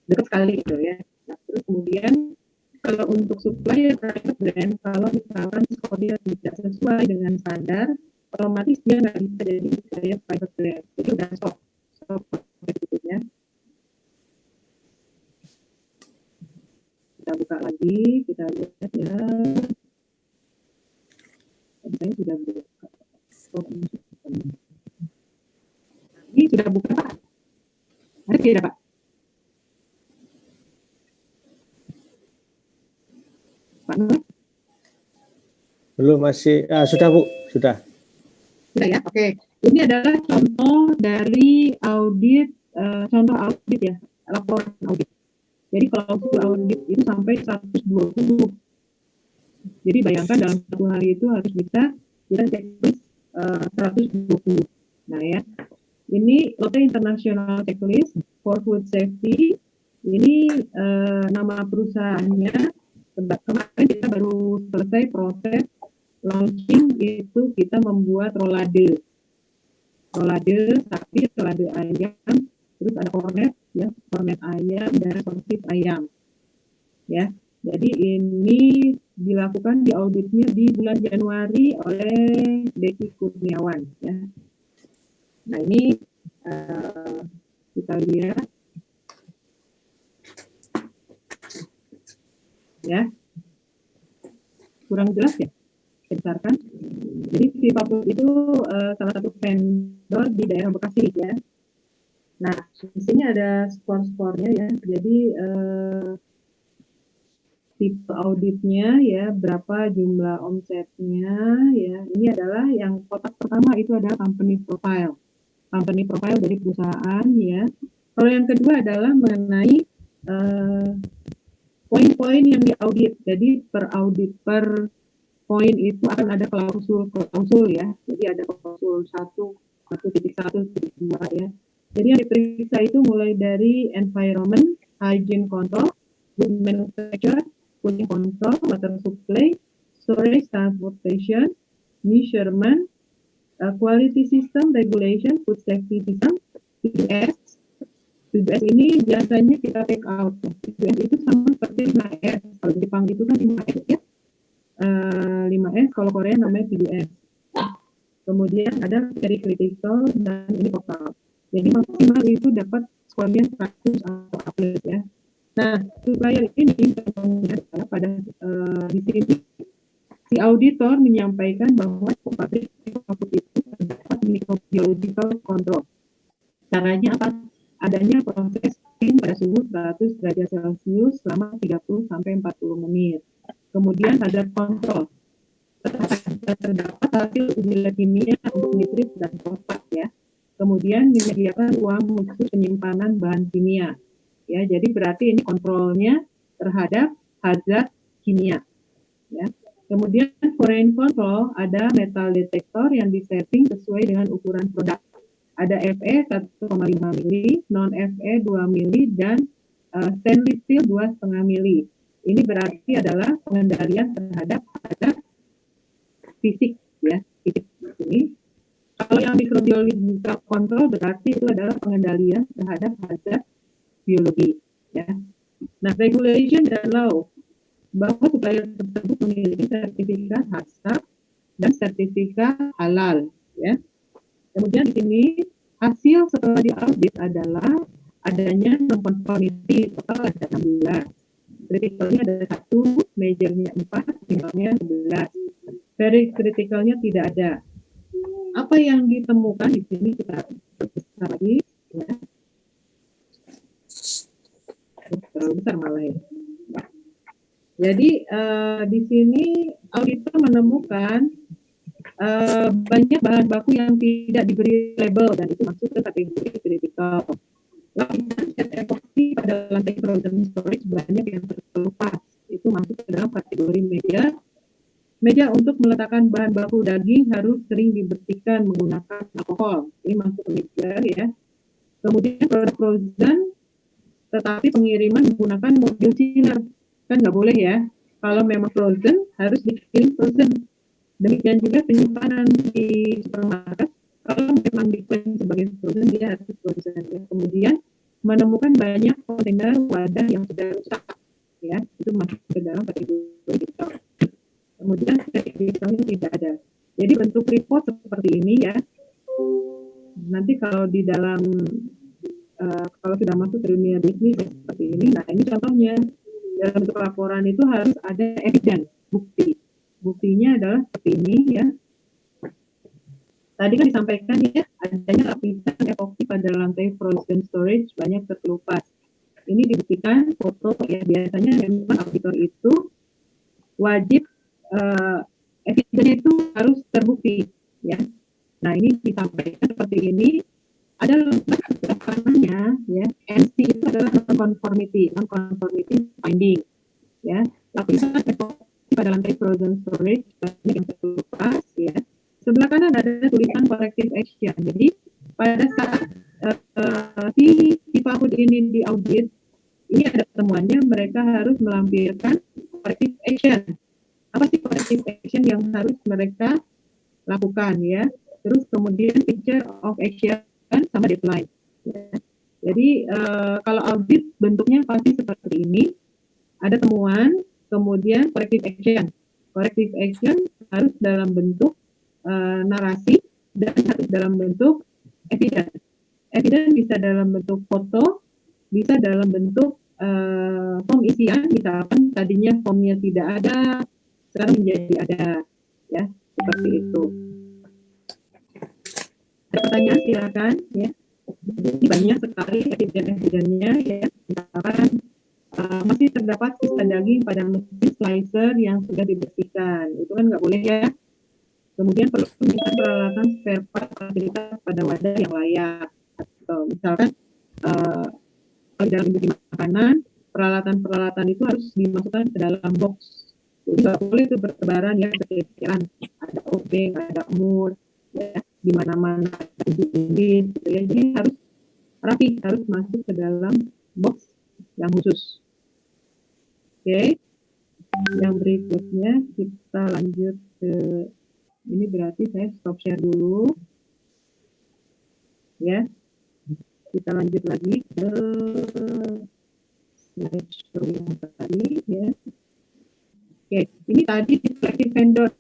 dekat sekali gitu ya. Nah, terus kemudian kalau untuk supplier private brand, kalau misalkan skornya tidak sesuai dengan standar, otomatis dia nggak bisa jadi supplier private brand. Jadi udah stop berikutnya. Kita buka lagi, kita lihat ya. Saya sudah buka. Ini sudah buka Pak. Ada tidak Pak? Pak Nur? Belum, masih. Sudah Bu, sudah. Sudah ya, oke. Ini adalah contoh dari audit, ya, laporan audit. Jadi klausul audit itu sampai 120. Jadi bayangkan dalam satu hari itu harus bisa kita checklist 120. Nah ya, ini Lotte International Checklist for Food Safety. Ini nama perusahaannya. Kemarin kita baru selesai proses launching, itu kita membuat rolade sapi, rolade ayam, terus ada kornet ya, kornet ayam dan sosis ayam ya. Jadi ini dilakukan di auditnya di bulan Januari oleh Deki Kurniawan ya. Nah ini kita lihat ya, kurang jelas ya, besarkan. Jadi si Papua itu salah satu vendor di daerah Bekasi ya. Nah di sini ada skor-skornya ya. Jadi tipe auditnya ya, berapa jumlah omsetnya ya. Ini adalah yang kotak pertama itu adalah company profile dari perusahaan ya. Kalau yang kedua adalah mengenai poin-poin yang diaudit. Jadi per poin itu akan ada klausul ya. Jadi ada klausul 1.1.2 ya. Jadi yang diperiksa itu mulai dari environment, hygiene control, good manufacture, cooling control, water supply, storage, transportation, measurement, quality system, regulation, food safety system, PBS. PBS ini biasanya kita take out. PBS itu sama seperti 5S. Kalau di Jepang itu kan 5S ya. 5S, kalau Korea namanya PBS. Kemudian ada very critical dan ini total. Jadi maksimal itu dapat skornya 100 atau upgrade ya. Nah, supplier ini pada di sini si auditor menyampaikan bahwa pabrik output itu terdapat microbiological control. Caranya apa? Adanya proses steam pada suhu 100 derajat Celcius selama 30 sampai 40 menit. Kemudian hazard control. Terdapat hasil uji lab kimia untuk nitrit dan fosfat ya. Kemudian menyediakan ruang khusus penyimpanan bahan kimia. Ya, jadi berarti ini kontrolnya terhadap hazard kimia. Ya. Kemudian foreign control, ada metal detector yang disetting sesuai dengan ukuran produk. Ada FE 1,5 mili, non FE 2 mili, dan stainless steel 2,5 mili. Ini berarti adalah pengendalian terhadap hazard fisik ya, fisik ini. Kalau yang microbiological control berarti itu adalah pengendalian terhadap hazard biologi ya. Nah, regulation dan law bahwa supplier tersebut memiliki sertifikat HACCP dan sertifikat halal ya. Kemudian di sini hasil setelah diaudit adalah adanya non-conformity, total ada 16. Kritikalnya ada 1, majornya 4, minimalnya 11. Very kritikalnya tidak ada. Apa yang ditemukan di sini kita besar lagi ya. Terlalu besar malah ya. Jadi di sini auditor menemukan banyak bahan baku yang tidak diberi label dan itu masuk ke kategori kritikal. Lapisan cat epoxy pada lantai frozen storage banyak yang terkelupas. Itu masuk ke dalam kategori media. Meja untuk meletakkan bahan baku daging harus sering dibersihkan menggunakan alkohol. Ini masuk ke media ya. Kemudian produk frozen tetapi pengiriman menggunakan mobil chiller. Kan nggak boleh ya. Kalau memang frozen harus dikirim frozen. Demikian juga penyimpanan di supermarket, kalau memang diklaim sebagai frozen, dia harus frozen. Ya. Kemudian menemukan banyak kontainer wadah yang sudah rusak, ya itu masuk ke dalam kategori digital. Kemudian digitalnya tidak ada. Jadi bentuk report seperti ini ya. Nanti kalau di dalam kalau sudah masuk ke dunia bisnis seperti ini, nah ini contohnya dalam bentuk laporan itu harus ada evidence, bukti. Buktinya adalah seperti ini ya. Tadi kan disampaikan ya, adanya lapisan epoxy pada lantai frozen storage banyak terkelupas. Ini dibuktikan foto ya, biasanya memang auditor itu wajib evidence itu harus terbukti ya. Nah ini disampaikan seperti ini. Ada namanya ya, NC itu adalah non-conformity finding ya. Lapisan epoxy pada lantai frozen storage banyak yang terkelupas ya. Sebelah kanan ada tulisan corrective action. Jadi pada saat si food ini diaudit, ini ada temuannya, mereka harus melampirkan corrective action. Apa sih corrective action yang harus mereka lakukan ya? Terus kemudian picture of action sama deadline. Ya. Jadi kalau audit bentuknya pasti seperti ini. Ada temuan, kemudian corrective action. Corrective action harus dalam bentuk narasi dan harus dalam bentuk evidence. Evidence bisa dalam bentuk foto, bisa dalam bentuk form isian, misalkan tadinya formnya tidak ada, sekarang menjadi ada, ya seperti itu. Ada pertanyaan silakan, ya. Jadi banyak sekali evidence-nya, ya. Misalkan masih terdapat sisa daging pada mesin slicer yang sudah dibersihkan, itu kan nggak boleh ya. Kemudian perlu peralatan spare part fasilitas pada wadah yang layak. Atau misalkan kalau dalam industri makanan, peralatan-peralatan itu harus dimasukkan ke dalam box. Jadi nggak boleh itu bertebaran ya, kecil-kecilan. Ada obeng, ada umur, ya di mana-mana ada bibit, gitu ya. Jadi harus rapi, harus masuk ke dalam box yang khusus. Oke. Yang berikutnya kita lanjut ke ini, berarti saya stop share dulu. Ya. Kita lanjut lagi ke slideshow yang tadi ya. Oke, ini tadi di selective vendor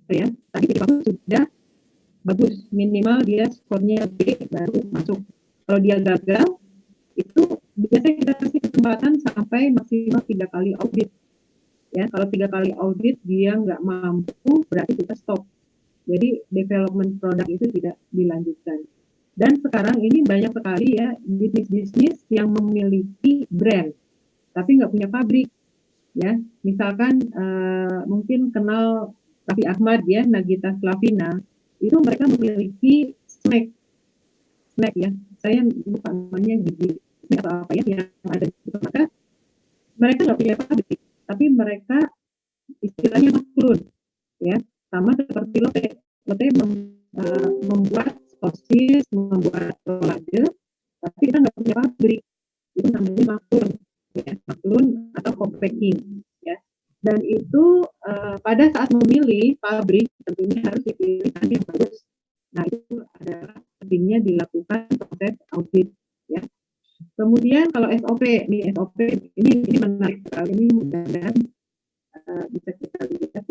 ya. Tadi kita sudah bagus, minimal dia skornya B baru masuk. Kalau dia gagal, biasanya kita kasih kesempatan sampai maksimal 3 kali audit. Ya, kalau 3 kali audit dia nggak mampu, berarti kita stop. Jadi development produk itu tidak dilanjutkan. Dan sekarang ini banyak sekali ya bisnis-bisnis yang memiliki brand, tapi nggak punya pabrik. Ya, misalkan mungkin kenal Raffi Ahmad ya, Nagita Slavina, itu mereka memiliki snack ya. Saya lupa namanya gigi atau apa ya yang ada di supermarket. Mereka nggak punya pabrik, tapi mereka istilahnya maklun ya, sama seperti Lotte membuat sosis, membuat rolade, tapi kita nggak punya pabrik, itu namanya maklun ya, maklun atau co-packing ya. Dan itu pada saat memilih pabrik tentunya harus dipilih yang bagus. Nah, itu adalah pentingnya dilakukan proses audit ya. Kemudian kalau SOP ini menarik sekali, ini mudah-mudahan bisa kita lihat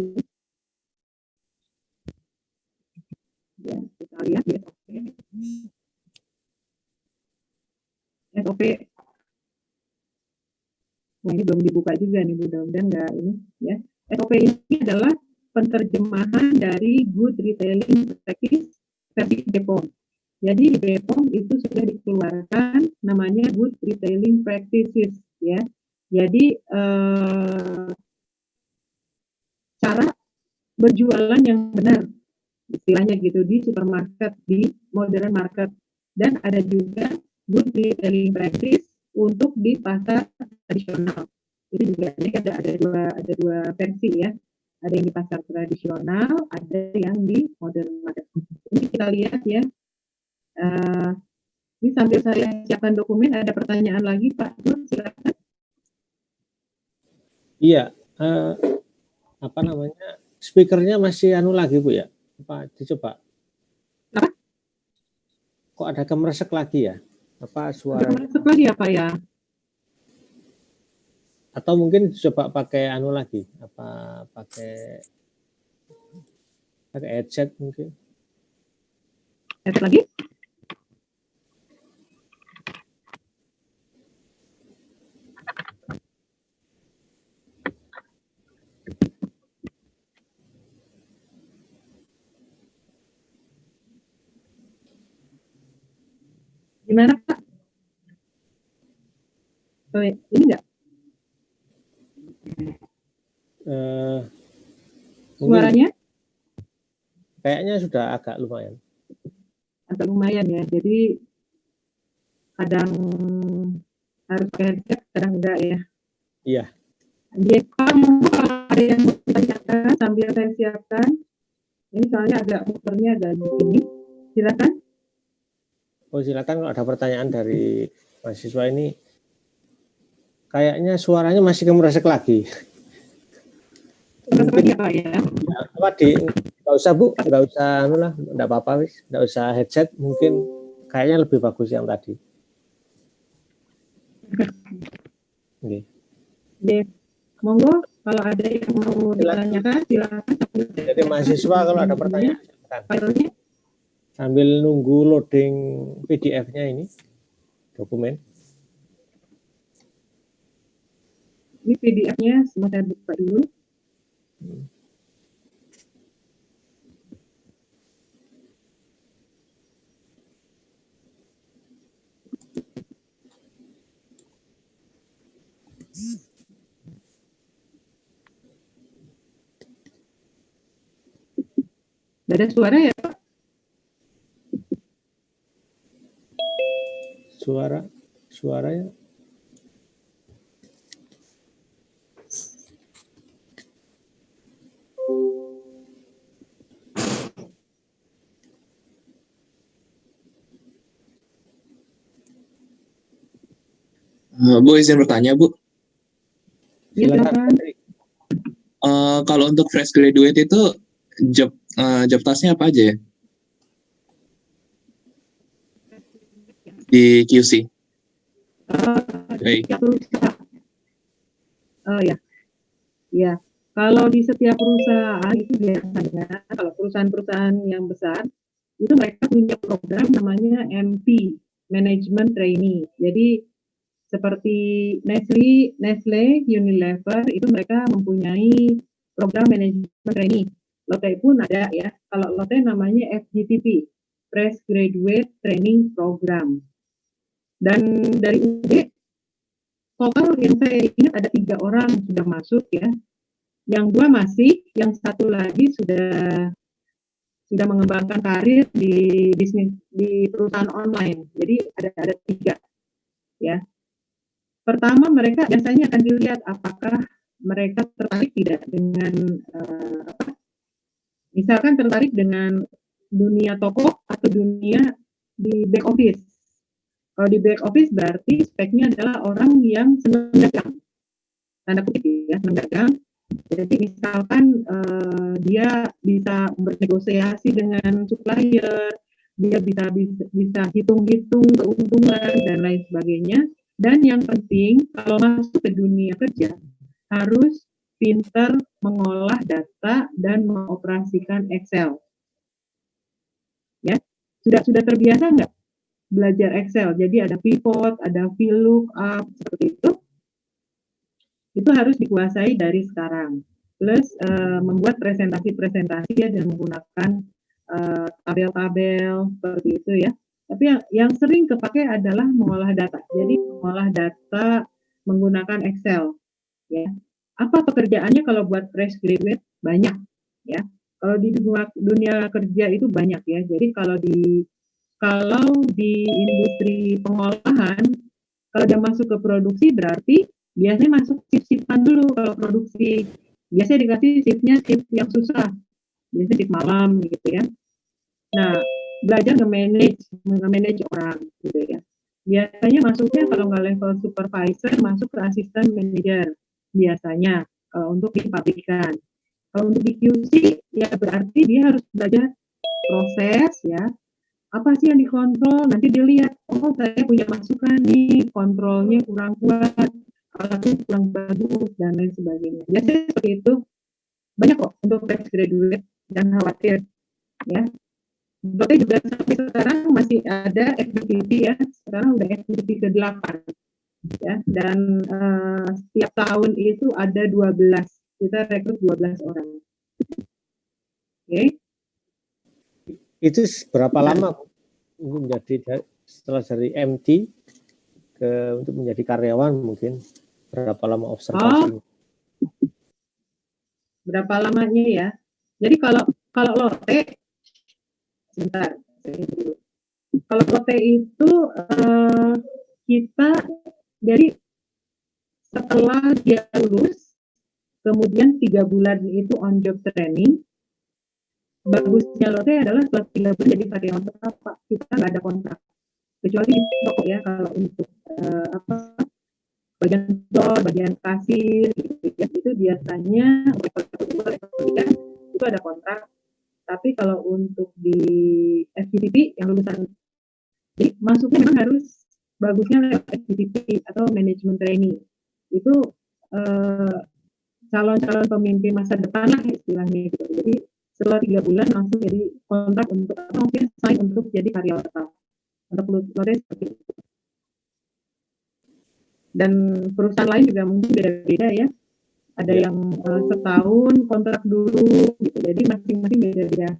ya, kita lihat di SOP. Nah, ini belum dibuka juga nih, mudah-mudahan enggak ini ya. SOP ini adalah penerjemahan dari Good Retailing Practice versi BPOM. Jadi di BPOM itu sudah dikeluarkan namanya Good Retailing Practices ya. Jadi cara berjualan yang benar istilahnya gitu di supermarket, di modern market, dan ada juga Good Retailing Practice untuk di pasar tradisional. Itu juga ada dua versi ya. Ada yang di pasar tradisional, ada yang di modern market. Ini kita lihat ya. Ini sambil saya siapkan dokumen, ada pertanyaan lagi Pak Nur, silakan. Iya, apa namanya, speakernya masih lagi Bu ya? Apa dicoba? Apa? Kok ada kemeresek lagi ya? Apa suara? Kemeresek lagi apa ya? Atau mungkin coba pakai lagi? Apa pakai headset mungkin? Headset lagi? Gimana Pak? Ini enggak? Suaranya? Kayaknya sudah agak lumayan. Agak lumayan ya. Jadi kadang harus pakai headset, kadang enggak ya. Iya. Jadi kalau ada yang mau ditanyakan sambil saya siapkan, ini soalnya agak muternya agak begini. Silakan. Oh silakan, kalau ada pertanyaan dari mahasiswa ini, kayaknya suaranya masih kemeresek lagi. Kemeresek lagi apa ya? Apa nggak usah Bu, nggak usah nggak apa-apa wis, nggak usah headset, mungkin kayaknya lebih bagus yang tadi. Oke. Monggo kalau ada yang mau ditanyakan silakan. Jadi mahasiswa kalau ada pertanyaan silakan. Sambil nunggu loading PDF-nya ini, dokumen. Ini PDF-nya semua saya buka dulu. Ada suara ya Pak? Suaranya Bu, izin bertanya Bu. silakan. Kalau untuk fresh graduate itu job task-nya apa aja ya? Di QC. Ya. Kalau di setiap perusahaan itu biasanya, kalau perusahaan-perusahaan yang besar, itu mereka punya program namanya MP, Management Trainee. Jadi seperti Nestle, Unilever itu mereka mempunyai program manajemen training. Lotte pun ada ya. Kalau Lotte namanya FGTP, Fresh Graduate Training Program. Dan dari UB total yang saya ingat ada 3 orang sudah masuk ya. Yang 2 masih, yang 1 lagi sudah mengembangkan karir di bisnis di perusahaan online. Jadi ada 3 ya. Pertama mereka biasanya akan dilihat apakah mereka tertarik tidak dengan misalkan tertarik dengan dunia toko atau dunia di back office. Kalau di back office berarti speknya adalah orang yang senang dagang, tanda kutip ya, senang dagang. Jadi misalkan dia bisa bernegosiasi dengan supplier, dia bisa hitung-hitung keuntungan dan lain sebagainya. Dan yang penting kalau masuk ke dunia kerja harus pintar mengolah data dan mengoperasikan Excel. Ya, sudah terbiasa nggak belajar Excel? Jadi ada pivot, ada VLOOKUP seperti itu. Itu harus dikuasai dari sekarang. Plus membuat presentasi-presentasi ya dan menggunakan tabel-tabel seperti itu ya. Tapi yang sering kepake adalah mengolah data. Jadi mengolah data menggunakan Excel ya. Apa pekerjaannya kalau buat fresh graduate? Banyak ya. Kalau di dunia kerja itu banyak ya. Jadi kalau di industri pengolahan, kalau dia masuk ke produksi berarti biasanya masuk shift-shiftan dulu. Kalau produksi biasanya dikasih shiftnya shift yang susah, biasanya shift malam gitu ya. Nah, belajar nge-manage orang gitu ya. Biasanya masuknya kalau nggak level supervisor masuk ke asisten manager biasanya untuk di pabrikan. Kalau untuk di QC ya berarti dia harus belajar proses ya. Apa sih yang dikontrol? Nanti dilihat, oh saya punya masukan nih, kontrolnya kurang kuat, alatnya kurang bagus dan lain sebagainya. Biasanya seperti itu. Banyak kok untuk fresh graduate, jangan khawatir ya. Dokter juga sampai sekarang masih ada FGTP ya. Sekarang udah FGTP ke-8 ya. Dan setiap tahun itu ada 12. Kita rekrut 12 orang. Oke. Itu berapa lama menjadi setelah dari MT untuk menjadi karyawan mungkin berapa lama observasi? Berapa lamanya ya? Jadi kalau Lotte sebentar. Kalau Lotte itu kita dari setelah dia lulus kemudian 3 bulan itu on job training. Bagusnya Lotte adalah setelah 3 bulan jadi karyawan tetap, Pak. Kita nggak ada kontrak. Kecuali di toko ya, kalau untuk bagian store, bagian kasir, gitu, ya, itu biasanya itu ada kontrak. Tapi kalau untuk di FGTP yang lulusan, jadi masuknya memang harus bagusnya lewat FGTP atau manajemen training. Itu calon-calon pemimpin masa depan lah istilahnya gitu. Jadi setelah 3 bulan langsung jadi kontrak untuk mungkin sign untuk jadi karyawan tetap. Untuk Lotte seperti itu. Dan perusahaan lain juga mungkin beda-beda ya. Ada yang setahun kontrak dulu gitu. Jadi masing-masing beda-beda.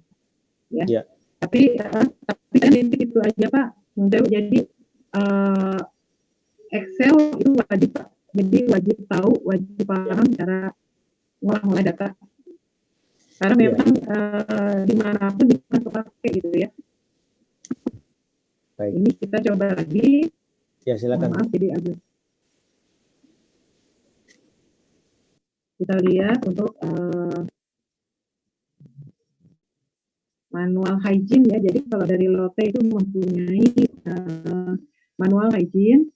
Ya. Tapi kan itu aja Pak. Jadi Excel itu wajib Pak. Jadi wajib tahu, wajib paham cara ngolah data. Karena memang dimanapun bisa pakai gitu ya. Baik. Ini kita coba lagi. Ya silakan. Maaf, jadi agak. Kita lihat untuk manual hygiene ya. Jadi kalau dari Lotte itu mempunyai manual hygiene.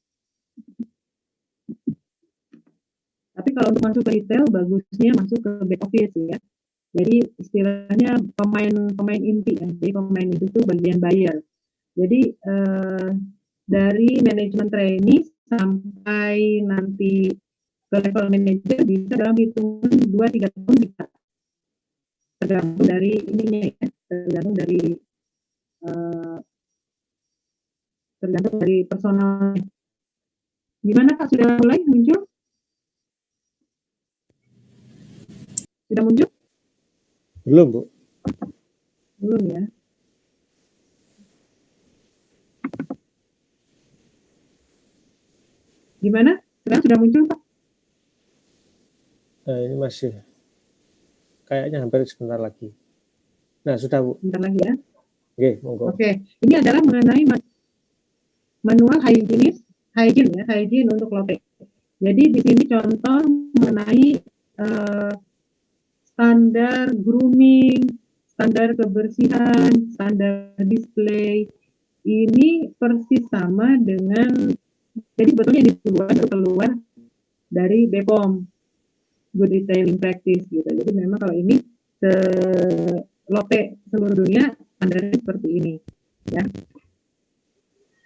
Tapi kalau untuk masuk ke retail bagusnya masuk ke back office ya. Jadi istilahnya pemain inti ya. Jadi pemain itu tuh bagian buyer. Jadi dari manajemen training sampai nanti ke level manager bisa dalam hitungan 2-3 tahun bisa. Tergantung dari ininya ya, tergantung dari personalnya. Gimana Kak, sudah mulai muncul? Sudah muncul? Belum, Bu. Belum ya. Gimana? Sekarang sudah muncul Pak? Nah, ini masih kayaknya hampir sebentar lagi. Nah, sudah, Bu. Bentar lagi ya. Oke, monggo. Oke, ini adalah mengenai manual hygiene untuk Lotte. Jadi di sini contoh mengenai standar grooming, standar kebersihan, standar display. Ini persis sama dengan, jadi sebetulnya keluar dari BPOM, Good Retailing Practice gitu. Jadi memang kalau ini Lotte seluruh dunia standarnya seperti ini ya.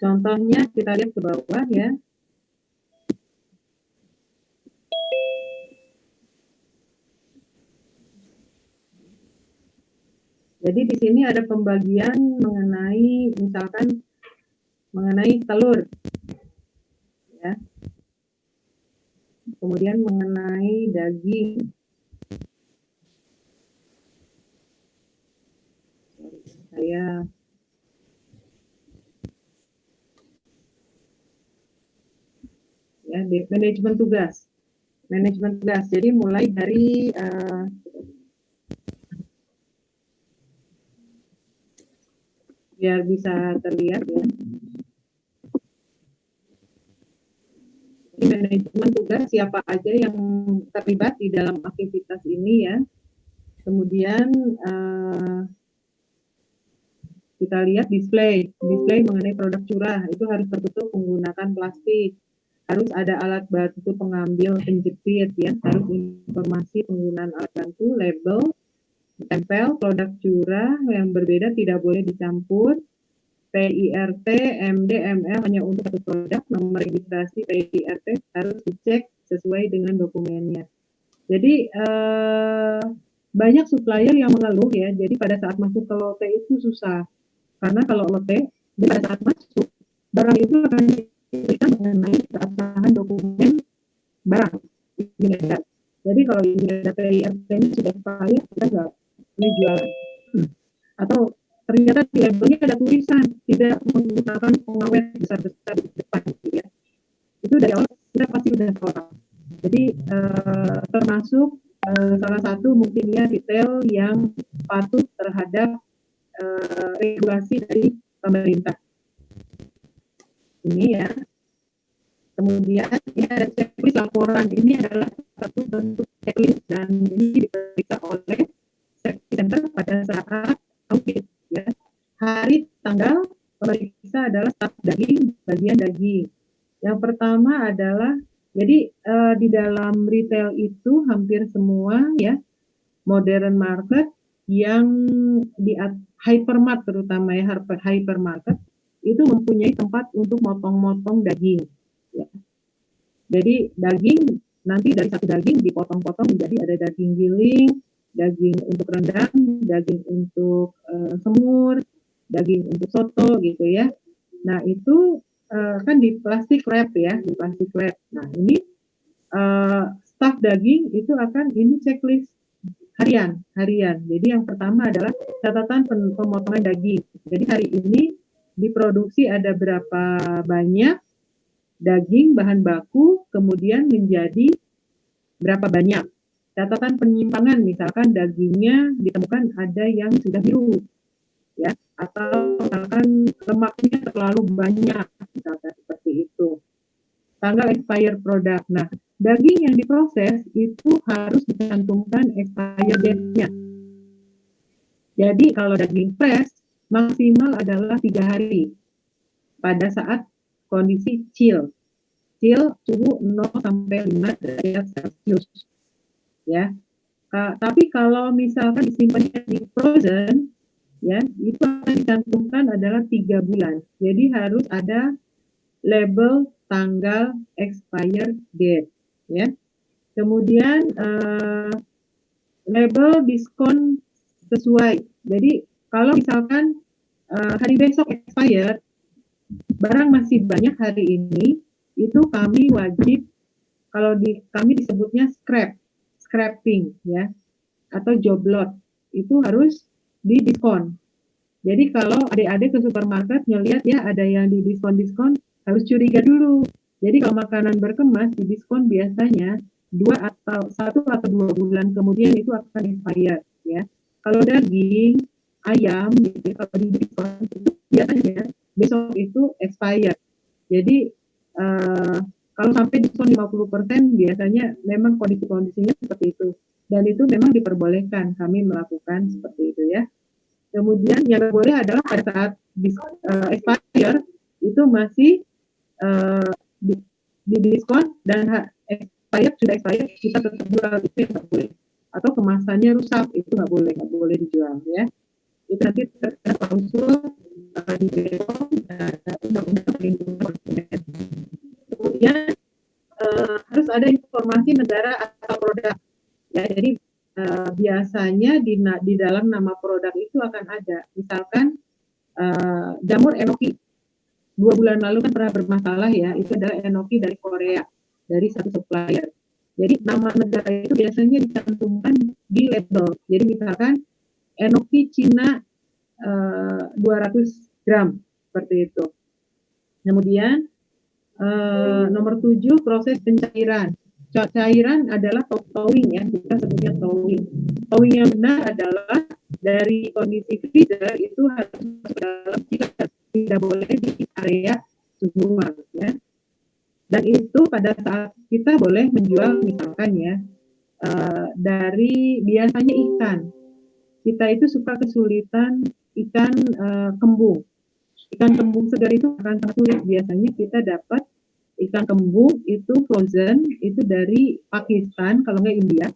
Contohnya kita lihat ke bawah ya. Jadi di sini ada pembagian mengenai misalkan mengenai telur ya. Kemudian mengenai daging. Saya ya, manajemen tugas. Jadi mulai dari biar bisa terlihat ya. Manajemen tugas siapa aja yang terlibat di dalam aktivitas ini ya. Kemudian kita lihat display mengenai produk curah itu harus tertutup menggunakan plastik. Harus ada alat bantu pengambil penjepit ya, harus informasi penggunaan alat bantu, label, tempel, produk curah yang berbeda tidak boleh dicampur. PIRT, MD, ML hanya untuk satu produk, nomor registrasi PIRT harus dicek sesuai dengan dokumennya. Jadi banyak supplier yang mengeluh ya, jadi pada saat masuk ke Lotte itu susah. Karena kalau Lotte, pada saat masuk, barang itu akan diberikan mengenai keabsahan dokumen barang. Jadi kalau ini ada PIRT-nya sudah expired, kita nggak boleh jualan. Atau ternyata di labelnya ada tulisan tidak menggunakan pengawet besar-besar di depan gitu ya. Itu dari awal kita pasti sudah tahu. Jadi termasuk salah satu mungkin ya detail yang patuh terhadap regulasi dari pemerintah. Ini ya. Kemudian ini ada checklist laporan. Ini adalah satu bentuk checklist dan ini diperiksa oleh safety center pada saat audit. Ya. Hari tanggal pemeriksa adalah staf daging, bagian daging. Yang pertama adalah jadi di dalam retail itu hampir semua ya modern market yang di hypermart terutama ya hypermarket itu mempunyai tempat untuk motong-motong daging. Ya. Jadi daging nanti dari satu daging dipotong-potong menjadi ada daging giling, daging untuk rendang, daging untuk semur, daging untuk soto gitu ya. Nah itu kan di plastik wrap ya, di plastik wrap. Nah ini staf daging itu akan ini checklist harian. Jadi yang pertama adalah catatan pemotongan daging. Jadi hari ini diproduksi ada berapa banyak daging bahan baku, kemudian menjadi berapa banyak. Catatan penyimpangan, misalkan dagingnya ditemukan ada yang sudah biru, ya, atau misalkan lemaknya terlalu banyak, misalkan seperti itu. Tanggal expired produk. Nah, daging yang diproses itu harus dicantumkan expired date-nya. Jadi kalau daging fresh maksimal adalah 3 hari pada saat kondisi chill suhu 0 sampai 5 derajat Celcius. Ya. Tapi kalau misalkan disimpannya di frozen, ya, itu akan dicantumkan adalah 3 bulan. Jadi harus ada label tanggal expired date, ya. Kemudian label diskon sesuai. Jadi kalau misalkan hari besok expired, barang masih banyak hari ini, itu kami wajib, kalau kami disebutnya scrapping ya, atau job lot, itu harus didiskon. Jadi kalau adik-adik ke supermarket ngelihat ya ada yang di diskon, harus curiga dulu. Jadi kalau makanan berkemas di diskon biasanya 1 atau 2 bulan kemudian itu akan expired ya. Kalau daging ayam gitu, kalau di diskon itu biasanya besok itu expired. Jadi kalau sampai diskon 50% biasanya memang kondisi-kondisinya seperti itu. Dan itu memang diperbolehkan kami melakukan seperti itu ya. Kemudian yang boleh adalah pada saat expire itu masih di diskon dan sudah expired kita tetap jual, itu nggak boleh. Atau kemasannya rusak itu nggak boleh dijual ya. Itu nanti terkena klausul di BPOM dan undang-undang perlindungan konsumen. Kemudian harus ada informasi negara atau produk ya. Jadi biasanya di dalam nama produk itu akan ada, misalkan jamur enoki 2 bulan lalu kan pernah bermasalah ya, itu adalah enoki dari Korea, dari satu supplier. Jadi nama negara itu biasanya dicantumkan di label. Jadi misalkan enoki Cina 200 gram seperti itu. Kemudian nomor 7 proses pencairan. Cairan adalah towing ya, kita sebutnya towing. Towing yang benar adalah dari kondisi freezer itu harus masuk dalam chiller, tidak boleh di area suhu ruang ya. Dan itu pada saat kita boleh menjual misalkan ya dari biasanya ikan. Kita itu suka kesulitan ikan kembung. Ikan kembung segar itu akan sangat sulit. Biasanya kita dapat ikan kembung itu frozen, itu dari Pakistan, kalau nggak India.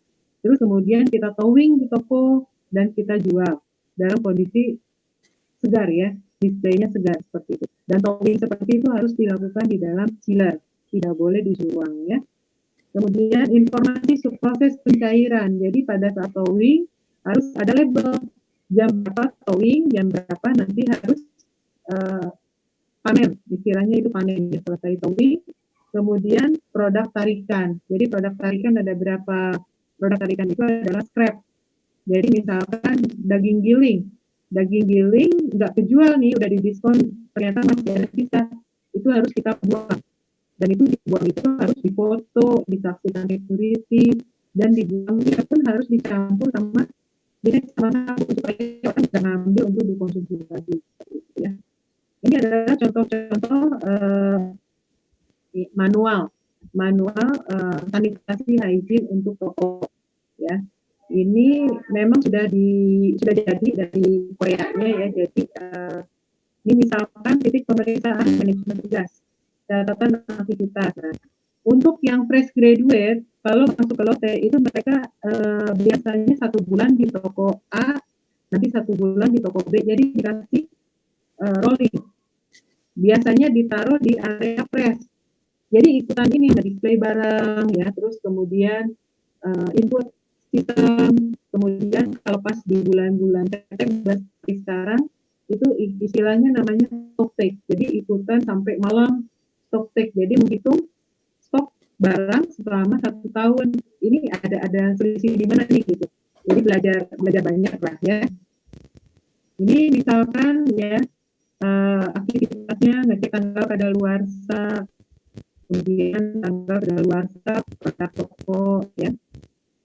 Terus kemudian kita towing di toko dan kita jual dalam kondisi segar ya, displaynya segar seperti itu. Dan towing seperti itu harus dilakukan di dalam chiller, tidak boleh di suhu ruang ya. Kemudian informasi proses pencairan. Jadi pada saat towing harus ada label jam berapa towing, jam berapa nanti harus panen, istilahnya itu panen ya, selesai towing. Kemudian produk tarikan. Jadi produk tarikan ada berapa produk tarikan itu adalah scrap. Jadi misalkan daging giling nggak kejual nih, udah didiskon, ternyata masih ada sisa, itu harus kita buang. Dan itu dibuang itu harus difoto, disaksikan security, dan dibuangnya pun harus dicampur sama sabun supaya orang bisa ngambil untuk dikonsumsi lagi. Ya. Ini adalah contoh-contoh manual sanitasi hygiene untuk toko ya. Ini memang sudah jadi dari Koreanya ya. Jadi ini misalkan titik pemeriksaan manajemen tugas, catatan aktivitas. Nah, untuk yang fresh graduate kalau masuk ke lote itu mereka biasanya 1 bulan di toko A, nanti 1 bulan di toko B. Jadi dikasih rolling. Biasanya ditaruh di area press. Jadi ikutan ini display barang ya, terus kemudian input sistem, kemudian kalau pas di bulan-bulan seperti sekarang itu istilahnya namanya stock take. Jadi ikutan sampai malam stock take. Jadi menghitung stok barang selama 1 tahun. Ini ada selisih di mana nih gitu. Jadi belajar banyak lah ya. Ini misalkan ya aktivitasnya ngecek tanggal kadaluarsa, kemudian tanggal kadaluarsa produk toko ya.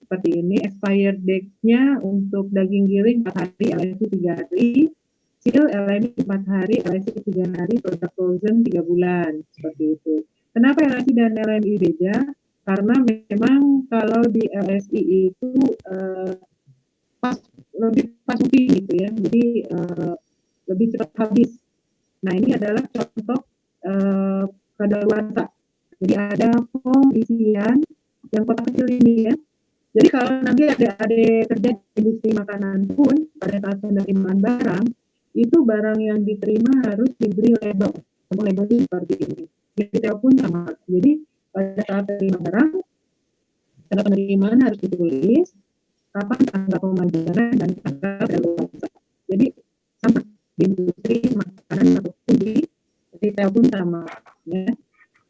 Seperti ini, expired date-nya untuk daging giling 4 hari, LSI 3 hari, seal LMI 4 hari, LSI 3 hari, produk frozen 3 bulan, seperti itu. Kenapa LSI dan LMI beda? Karena memang kalau di LSI itu lebih pasti gitu ya, jadi lebih cepat habis. Nah ini adalah contoh kadaluarsa. Jadi ada form isian yang kotak kecil ini ya. Jadi kalau nanti ada kerja di industri makanan pun pada saat penerimaan barang, itu barang yang diterima harus diberi label. Labelnya seperti ini. Detail pun sama. Jadi pada saat terima barang, tanda penerimaan harus ditulis, kapan tanggal pemajaran dan tanggal kadaluarsa. Jadi sama di industri makanan ataupun di retail pun sama. Ya.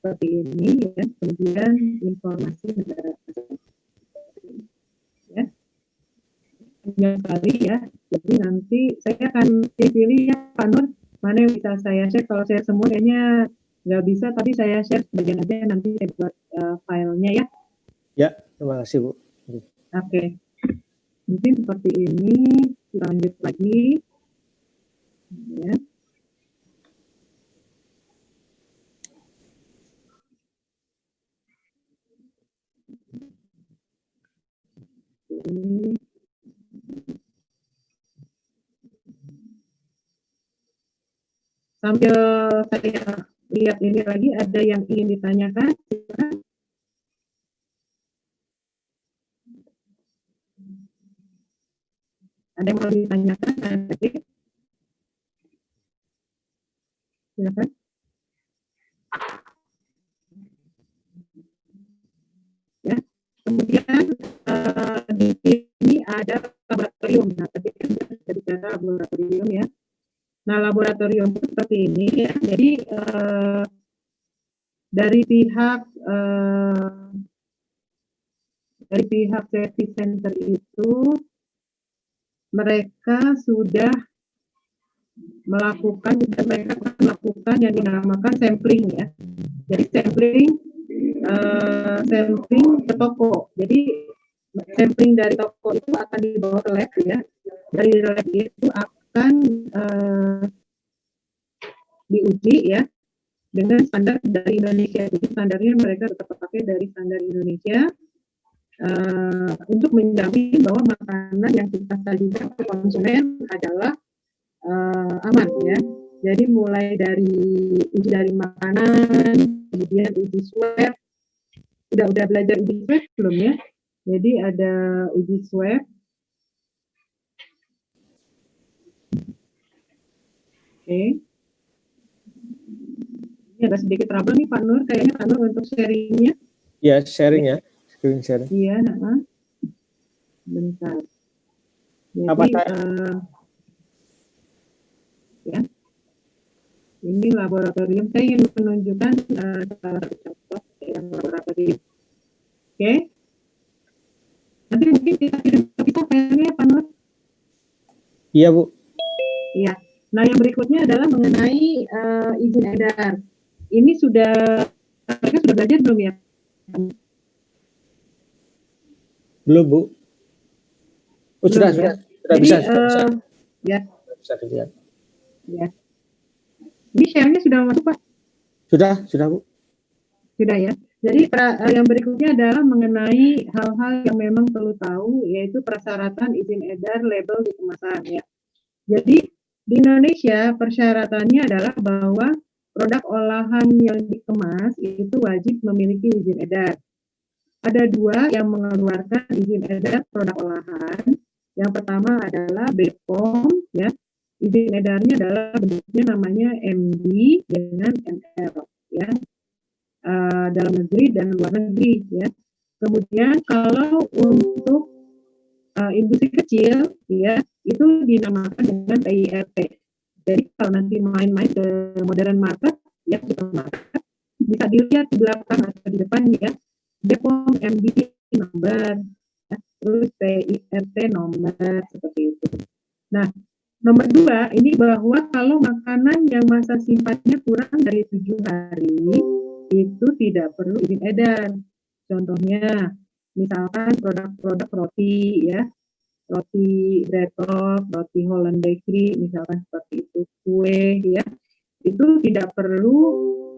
seperti ini ya. Kemudian informasi negara asal. Ya. Banyak sekali ya. Jadi nanti saya akan pilih ya Pak Nur, mana yang bisa saya share. Kalau share semua kayaknya nggak bisa, tapi saya share sebagian aja, nanti saya buat filenya ya. Ya, terima kasih Bu. Oke. Mungkin seperti ini, kita lanjut lagi. Ya. Ini. Sambil saya lihat ini lagi, ada yang ingin ditanyakan? Ada yang mau ditanyakan? Silakan. Ya. Kemudian di sini ada laboratorium. Nah, tadi kan kita bicara laboratorium ya. Nah, laboratorium itu seperti ini ya. Jadi dari pihak safety center itu mereka sudah melakukan yang dinamakan sampling ya. Jadi sampling ke toko. Jadi sampling dari toko itu akan dibawa ke lab ya. Dari lab itu akan diuji ya dengan standar dari Indonesia. Jadi standarnya mereka tetap pakai dari standar Indonesia untuk menjamin bahwa makanan yang kita sajikan ke konsumen adalah aman ya. Jadi mulai dari uji dari makanan, kemudian uji swab. Udah belajar uji swab belum ya? Jadi ada uji swab. Oke. Ini ada sedikit trouble nih Pak Nur, kayaknya Pak Nur untuk sharingnya. Ya, sharing ya, screen sharing. Iya, bentar. Jadi, Apa ya, ini laboratorium. Saya ingin menunjukkan salah satu contoh yang laboratorium. Oke. Nanti mungkin kita kirim ke kita filenya Pak Nur. Iya Bu. Iya. Nah, yang berikutnya adalah mengenai izin edar. Ini mereka sudah belajar belum ya? Belum Bu. Oh, sudah Ya? Jadi, bisa. Ya. Bisa dilihat. Ya. Ini share-nya sudah masuk Pak? Sudah Bu. Sudah ya. Jadi yang berikutnya adalah mengenai hal-hal yang memang perlu tahu, yaitu persyaratan izin edar label di kemasan ya. Jadi di Indonesia persyaratannya adalah bahwa produk olahan yang dikemas itu wajib memiliki izin edar. Ada dua yang mengeluarkan izin edar produk olahan. Yang pertama adalah BPOM ya. Izin edarnya adalah bentuknya namanya MD dengan ML ya. Dalam negeri dan luar negeri ya. Kemudian kalau untuk industri kecil ya itu dinamakan dengan PIRT. Jadi kalau nanti main-main ke modern market ya supermarket bisa dilihat di belakang atau di depan ya BPOM MD nomor ya, terus PIRT nomor seperti itu. Nah, nomor 2 ini bahwa kalau makanan yang masa simpannya kurang dari 7 hari itu tidak perlu izin edar. Contohnya, misalkan produk-produk roti ya, roti Breadtalk, roti Holland Bakery, misalkan seperti itu, kue ya, itu tidak perlu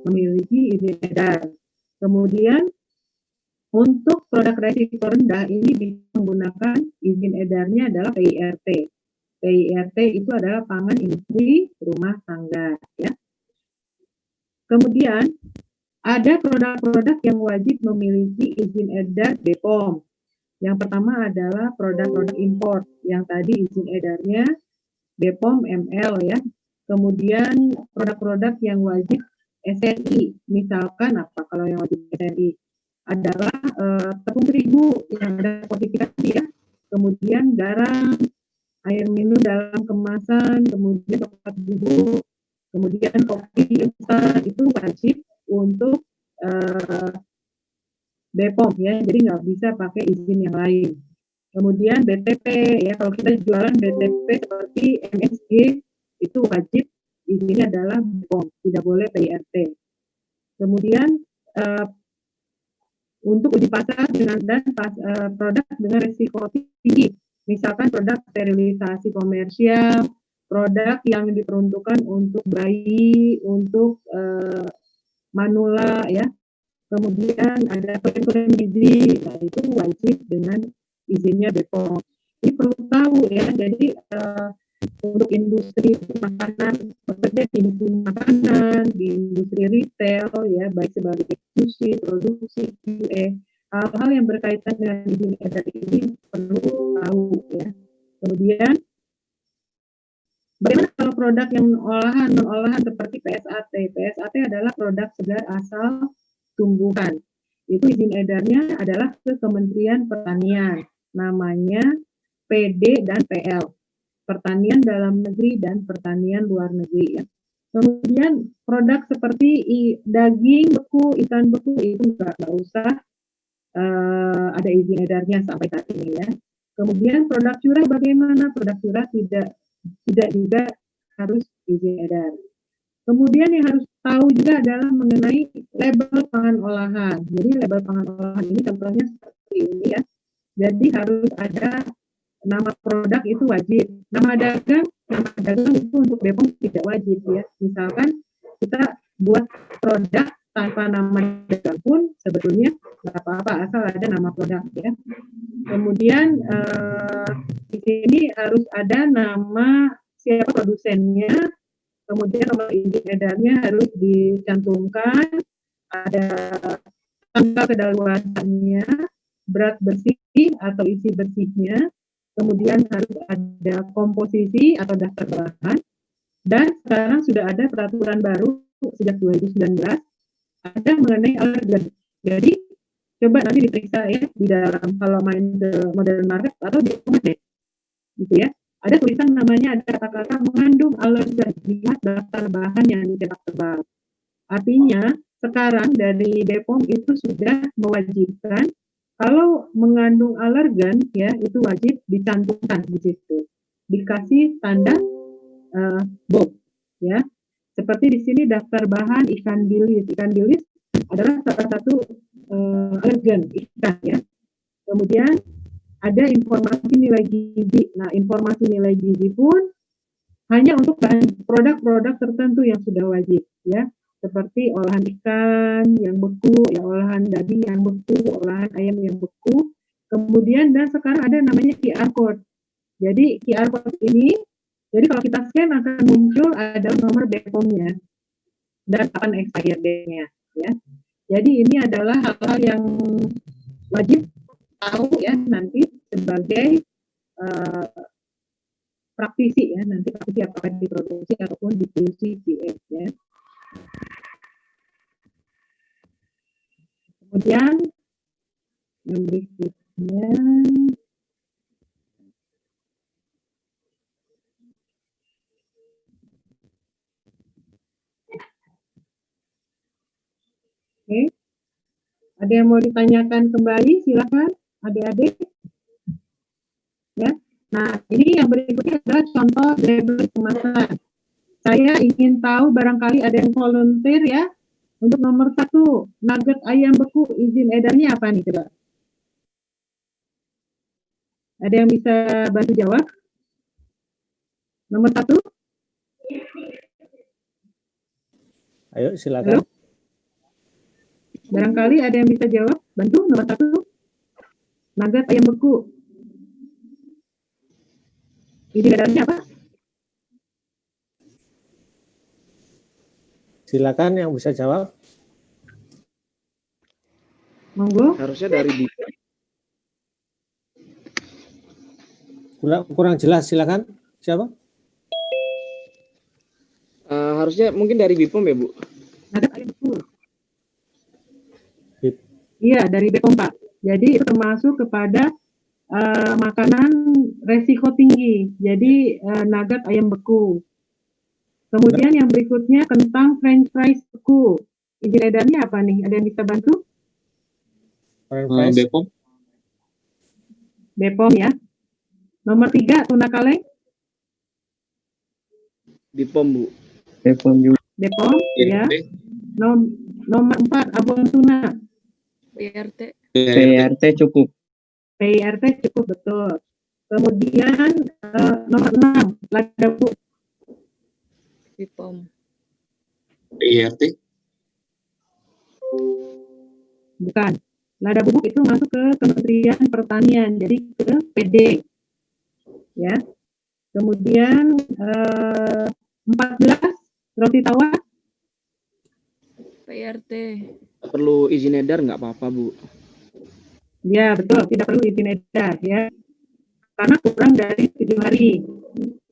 memiliki izin edar. Kemudian untuk produk resiko rendah ini bisa menggunakan izin edarnya adalah PIRT. PIRT itu adalah pangan industri rumah tangga ya. Kemudian ada produk-produk yang wajib memiliki izin edar BPOM. Yang pertama adalah produk-produk impor yang tadi izin edarnya BPOM ML ya. Kemudian produk-produk yang wajib SNI, misalkan apa kalau yang wajib SNI adalah tepung terigu yang ada sertifikasi ya. Kemudian garam, air minum dalam kemasan, kemudian coklat bubuk, kemudian kopi instan itu wajib untuk BPOM ya, jadi nggak bisa pakai izin yang lain. Kemudian BTP ya, kalau kita jualan BTP seperti MSG itu wajib izinnya adalah BPOM, tidak boleh PIRT. Kemudian untuk uji pasar dan produk dengan risiko tinggi, misalkan produk sterilisasi komersial, produk yang diperuntukkan untuk bayi, untuk manula ya. Kemudian ada protein gizi, nah itu wajib dengan izinnya BPOM. Ini perlu tahu ya, jadi untuk industri makanan, bekerja di industri makanan, di industri retail ya, baik sebagai eksekusi, produksi, QA, hal-hal yang berkaitan dengan izin edar ini perlu tahu ya. Kemudian bagaimana kalau produk yang olahan seperti PSAT? PSAT adalah produk segar asal tumbuhan. Itu izin edarnya adalah ke Kementerian Pertanian. Namanya PD dan PL. Pertanian dalam negeri dan pertanian luar negeri ya. Kemudian produk seperti daging beku, ikan beku itu nggak usah ada izin edarnya sampai saat ini ya. Kemudian produk curah bagaimana? Produk curah tidak juga harus izin edar. Kemudian yang harus tahu juga adalah mengenai label pangan olahan. Jadi label pangan olahan ini contohnya seperti ini ya. Jadi harus ada nama produk itu wajib. Nama dagang itu untuk BPOM tidak wajib ya. Misalkan kita buat produk tanpa nama dagang pun sebetulnya nggak apa-apa asal ada nama produk ya. Kemudian di sini harus ada nama siapa produsennya. Kemudian nomor izin edarnya harus dicantumkan, ada tanggal kedaluarsanya, berat bersih atau isi bersihnya, kemudian harus ada komposisi atau daftar bahan, dan sekarang sudah ada peraturan baru sejak 2019, ada mengenai alergen. Jadi, coba nanti diperiksa ya di dalam kalau main ke modern market atau di rumah deh, gitu ya. Ada tulisan namanya, ada kata-kata mengandung alergen, lihat daftar bahan yang dicetak tebal. Artinya, sekarang dari BPOM itu sudah mewajibkan kalau mengandung alergen ya itu wajib dicantumkan di situ. Dikasih tanda BOB ya. Seperti di sini daftar bahan ikan bilis. Ikan bilis adalah salah satu alergen ikan ya. Kemudian ada informasi nilai gizi. Nah, informasi nilai gizi pun hanya untuk bahan produk-produk tertentu yang sudah wajib, ya, seperti olahan ikan yang beku, ya, olahan daging yang beku, olahan ayam yang beku. Kemudian dan sekarang ada namanya QR code. Jadi QR code ini, jadi kalau kita scan akan muncul ada nomor BPOM-nya dan kapan expired date-nya, ya. Jadi ini adalah hal-hal yang wajib tahu ya nanti sebagai praktisi ya, nanti praktisi apakah diproduksi ataupun distribusi QS ya. Kemudian yang berikutnya oke. Ada yang mau ditanyakan kembali, silakan adik-adik. Ya. Nah, ini yang berikutnya adalah contoh label kemasan. Saya ingin tahu barangkali ada yang volunteer ya untuk nomor 1, nugget ayam beku, izin edarnya apa nih coba? Ada yang bisa bantu jawab? Nomor 1? Ayo silakan. Halo? Barangkali ada yang bisa jawab, bantu nomor 1. Nugget ayam beku. Izin edarnya apa? Silakan yang bisa jawab. Monggo. Harusnya dari BPOM. Kurang jelas, silakan. Siapa? Harusnya mungkin dari BPOM ya, Bu? Nugget ayam beku. Iya, dari BPOM, Pak. Jadi itu termasuk kepada makanan resiko tinggi. Jadi nugget ayam beku. Kemudian yang berikutnya kentang french fries beku. izin edarnya apa nih? Ada yang bisa bantu? Foreign Press. Bepom. BPOM ya. Nomor 3 tuna kaleng. Bipom, Bu. Bepom juga. BPOM ya. PRT. Nomor 4 abon tuna. PRT. PRT cukup. PIRT cukup, betul. Kemudian nomor 6 lada bubuk. Bipom. PIRT. Bukan. Lada bubuk itu masuk ke Kementerian Pertanian, jadi ke PD. Ya. Kemudian 14 roti tawar. PRT. Perlu izin edar nggak apa-apa, Bu. Ya, betul, tidak perlu izin edar ya. Karena kurang dari 7 hari.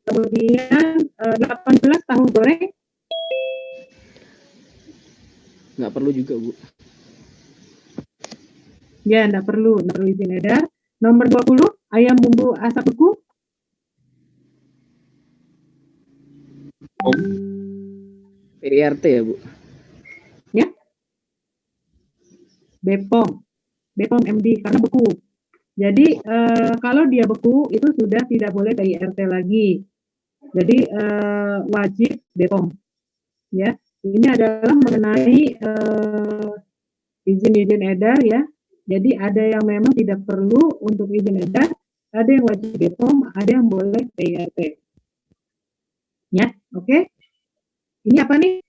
Kemudian 18 tahu goreng. Nggak perlu juga, Bu. Ya, enggak perlu izin edar. Nomor 20 ayam bumbu asap beku. PIRT ya, Bu. Ya. BPOM MD karena beku. Jadi kalau dia beku itu sudah tidak boleh PIRT lagi. Jadi wajib BPOM. Ya, ini adalah mengenai izin edar ya. Jadi ada yang memang tidak perlu untuk izin edar, ada yang wajib BPOM, ada yang boleh PIRT. Ya, oke. Ini apa nih?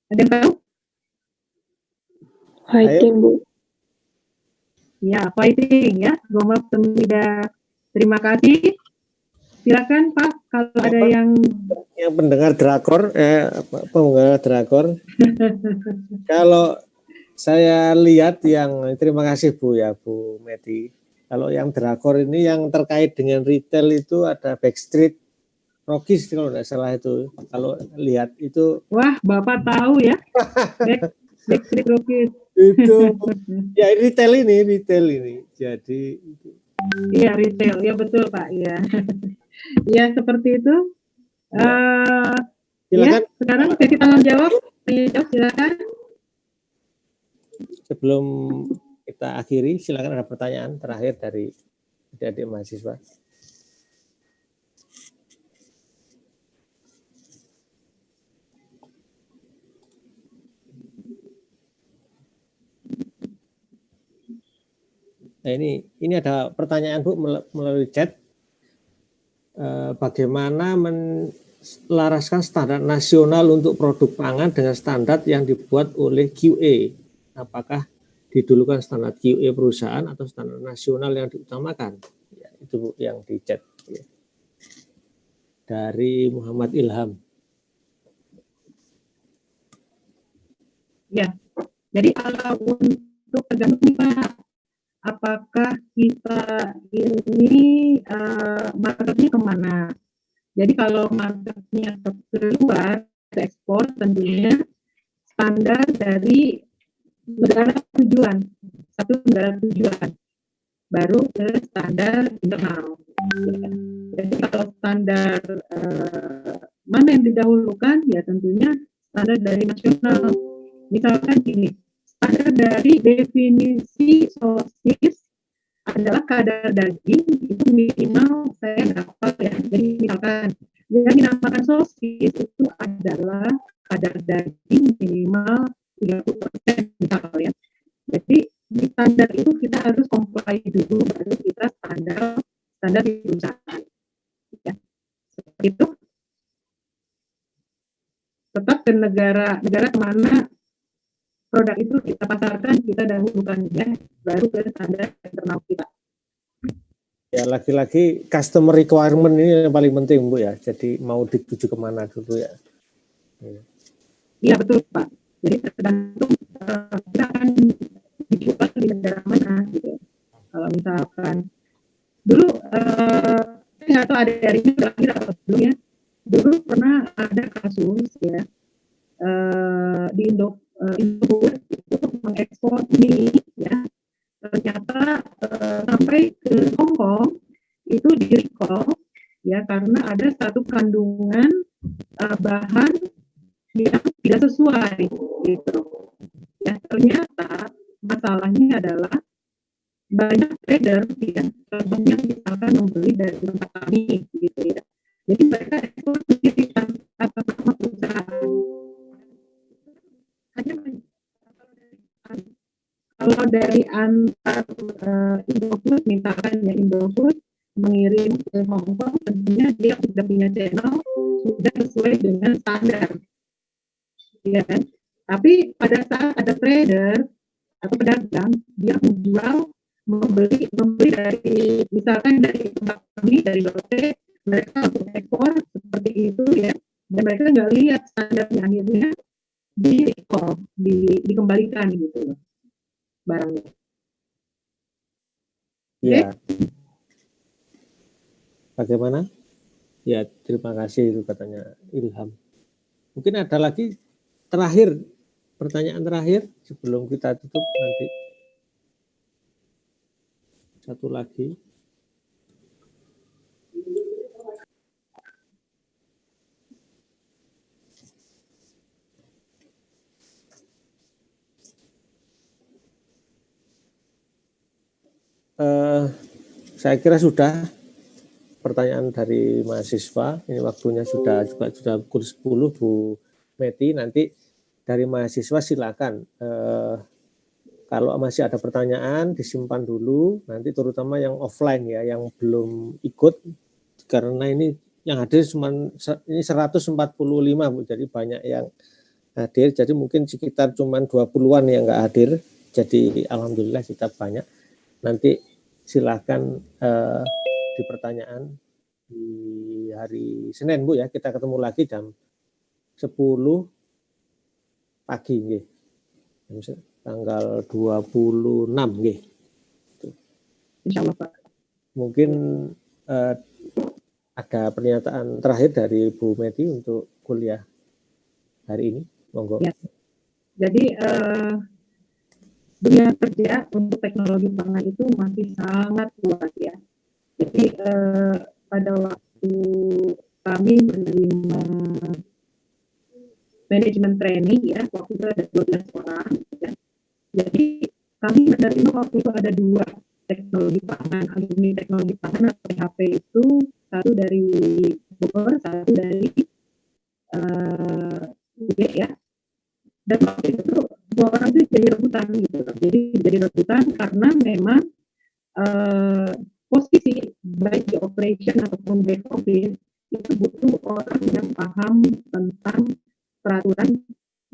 Ada yang tahu? Fighting, Bu. Ya, fighting ya. Gomaf Temida. Terima kasih. Silakan Pak, kalau ada yang pendengar drakor, pendengar drakor. Kalau saya lihat yang, terima kasih Bu ya, Bu Medi. Kalau yang drakor ini yang terkait dengan retail itu ada Backstreet Rockies kalau tidak salah itu. Kalau lihat itu. Wah, Bapak tahu ya. Backstreet Rockies. Itu ya retail ini. Jadi iya retail, ya betul Pak. Ya, ya seperti itu. Silakan. Ya, sekarang sesi tanya jawab. Silakan. Sebelum kita akhiri, silakan ada pertanyaan terakhir dari adik-adik mahasiswa. Nah ini ada pertanyaan Bu melalui chat. Bagaimana melaraskan standar nasional untuk produk pangan dengan standar yang dibuat oleh QA? Apakah didulukan standar QA perusahaan atau standar nasional yang diutamakan? Ya, itu Bu yang di chat. Ya. Dari Muhammad Ilham. Ya, jadi kalau untuk tergantung Pak, apakah kita ini marketnya kemana? Jadi kalau marketnya keluar, ke ekspor tentunya standar dari negara tujuan, satu negara tujuan, baru ke standar internal. Ya. Jadi kalau standar mana yang didahulukan, ya tentunya standar dari nasional. Misalkan gini, standar dari definisi sosis adalah kadar daging itu minimal saya dapat ya. Jadi misalkan yang dinamakan sosis itu adalah kadar daging minimal 30% misalnya ya. Jadi di standar itu kita harus comply dulu baru kita standar di perusahaan. Ya. Seperti itu. Tetap ke negara kemana produk itu kita pasarkan, kita dahulukan ya, baru ke standar internal kita. Ya lagi-lagi customer requirement ini yang paling penting Bu ya. Jadi mau dituju kemana dulu ya. Iya betul Pak. Jadi tergantung kita akan dijual di negara mana gitu. Kalau misalkan dulu saya nggak tahu ada hari ini terakhir atau sebelumnya. Dulu pernah ada kasus ya di Indofood untuk mengekspor mie ya. Ternyata sampai ke Hong Kong itu di-recall ya karena ada satu kandungan bahan yang tidak sesuai gitu. Ya, ternyata masalahnya adalah banyak trader ya, contohnya misalkan membeli dari tempat kami gitu ya. Jadi mereka eksklusif atas nama perusahaan. Hanya kalau dari antar Indofood, misalkan ya Indofood mengirim ke Hong Kong, tentunya dia sudah punya channel, sudah sesuai dengan standar, ya kan? Tapi pada saat ada trader atau pedagang, dia menjual, membeli dari misalkan dari tempat kami, dari Lotte, mereka untuk ekspor seperti itu ya, dan mereka nggak lihat standarnya, akhirnya dikembalikan gitu loh barangnya. Ya. Bagaimana? Ya, terima kasih itu katanya Ilham. Mungkin ada lagi terakhir, pertanyaan terakhir sebelum kita tutup nanti. Satu lagi. Saya kira sudah pertanyaan dari mahasiswa. Ini waktunya sudah pukul 10, Bu Meti. Nanti dari mahasiswa silakan. Kalau masih ada pertanyaan disimpan dulu. Nanti terutama yang offline ya, yang belum ikut, karena ini yang hadir cuma ini 145, Bu. Jadi banyak yang hadir. Jadi mungkin sekitar cuma 20-an yang nggak hadir. Jadi alhamdulillah kita banyak. Nanti silakan di pertanyaan di hari Senin, Bu ya. Kita ketemu lagi jam 10 pagi nggih. Tanggal 26 nggih. Insyaallah Pak. Mungkin ada pernyataan terakhir dari Bu Meti untuk kuliah hari ini. Monggo. Ya. Jadi dunia kerja untuk teknologi pangan itu masih sangat luas ya. Jadi pada waktu kami menerima manajemen training ya, waktu itu ada 12 orang ya. Jadi kami menerima waktu itu ada 2 teknologi pangan, alumni teknologi pangan atau PHP itu, satu dari Bogor, satu dari UG ya. Dan waktu itu 2 orang itu jadi rebutan gitu. Jadi rebutan karena memang posisi baik di operation ataupun back office itu butuh orang yang paham tentang peraturan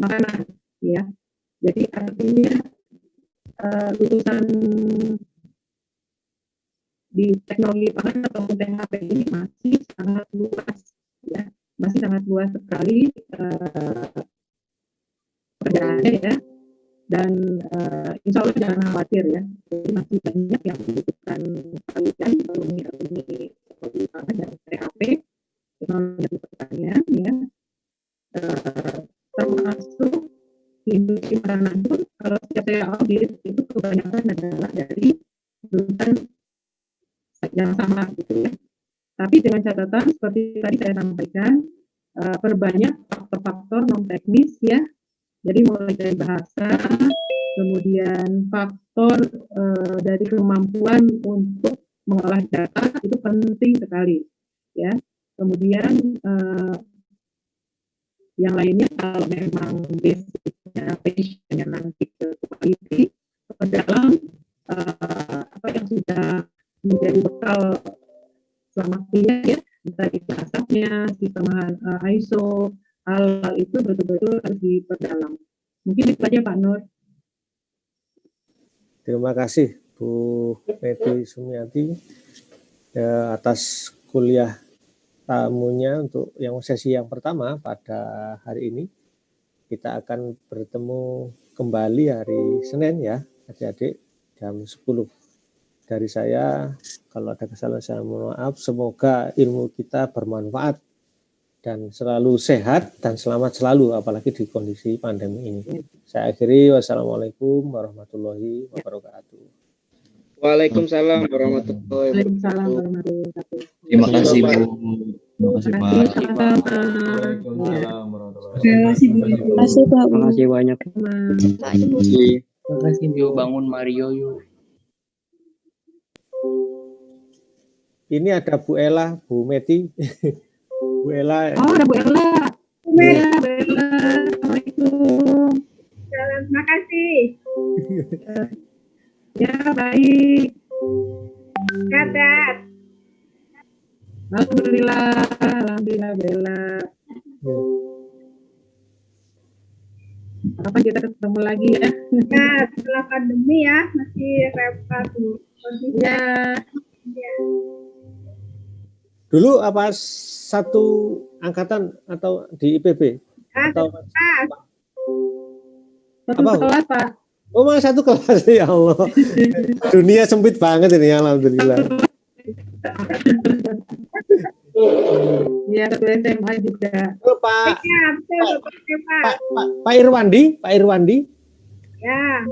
makanan ya. Jadi artinya lulusan di teknologi pangan atau THP ini masih sangat luas ya, masih sangat luas sekali pekerjaannya ya. Dan insya Allah jangan khawatir ya, jadi masih banyak yang membutuhkan penelitian alumni teknologi pangan dan THP teknologi pertanian ya, termasuk industri makanan pun kalau saya audit itu kebanyakan adalah dari lulusan yang sama gitu ya. Tapi dengan catatan seperti tadi saya sampaikan, perbanyak faktor-faktor non teknis ya. Jadi mulai dari bahasa, kemudian faktor dari kemampuan untuk mengolah data itu penting sekali ya. Kemudian yang lainnya kalau memang basicnya passionnya nanti ke quality ke dalam apa yang sudah menjadi bekal selama kuliah ya, dari asapnya, sistem ISO, hal itu betul-betul harus diperdalam. Mungkin itu saja Pak Nur. Terima kasih Bu Meti Sumiati atas kuliah tamunya untuk yang sesi yang pertama pada hari ini. Kita akan bertemu kembali hari Senin ya, adik-adik jam 10. Dari saya, kalau ada kesalahan saya mohon maaf. Semoga ilmu kita bermanfaat dan selalu sehat dan selamat selalu, apalagi di kondisi pandemi ini. Saya akhiri, wassalamualaikum warahmatullahi wabarakatuh. Waalaikumsalam warahmatullahi wabarakatuh. Terima kasih Bu. Terima kasih Pak. Sama-sama. Waalaikumsalam warahmatullahi Terima kasih Bu. wabarakatuh. Terima kasih Pak. Terima kasih banyak. Makasih yuk bangun Mario yuk. Ini ada Bu Ella, Bu Meti. Bu Ella. Oh, ada Bu Ella. Iya. Bu Ella. Assalamualaikum. Terima kasih. Ya, baik. Sehat. Alhamdulillah. Alhamdulillah, Bu Ella. Kapan kita ketemu lagi ya? Ya, setelah pandemi ya, masih repot kondisi. Ya. Dulu apa satu angkatan atau di IPB? Atau Satu Apa, Bu? kelas, Pak. oh malah satu kelas ya Allah. Dunia sempit banget ini alhamdulillah. Iya, satu SMA juga. Oh, Pak Ya, betul, betul, Pak. Pak Irwandi, Pak Irwandi, Ya,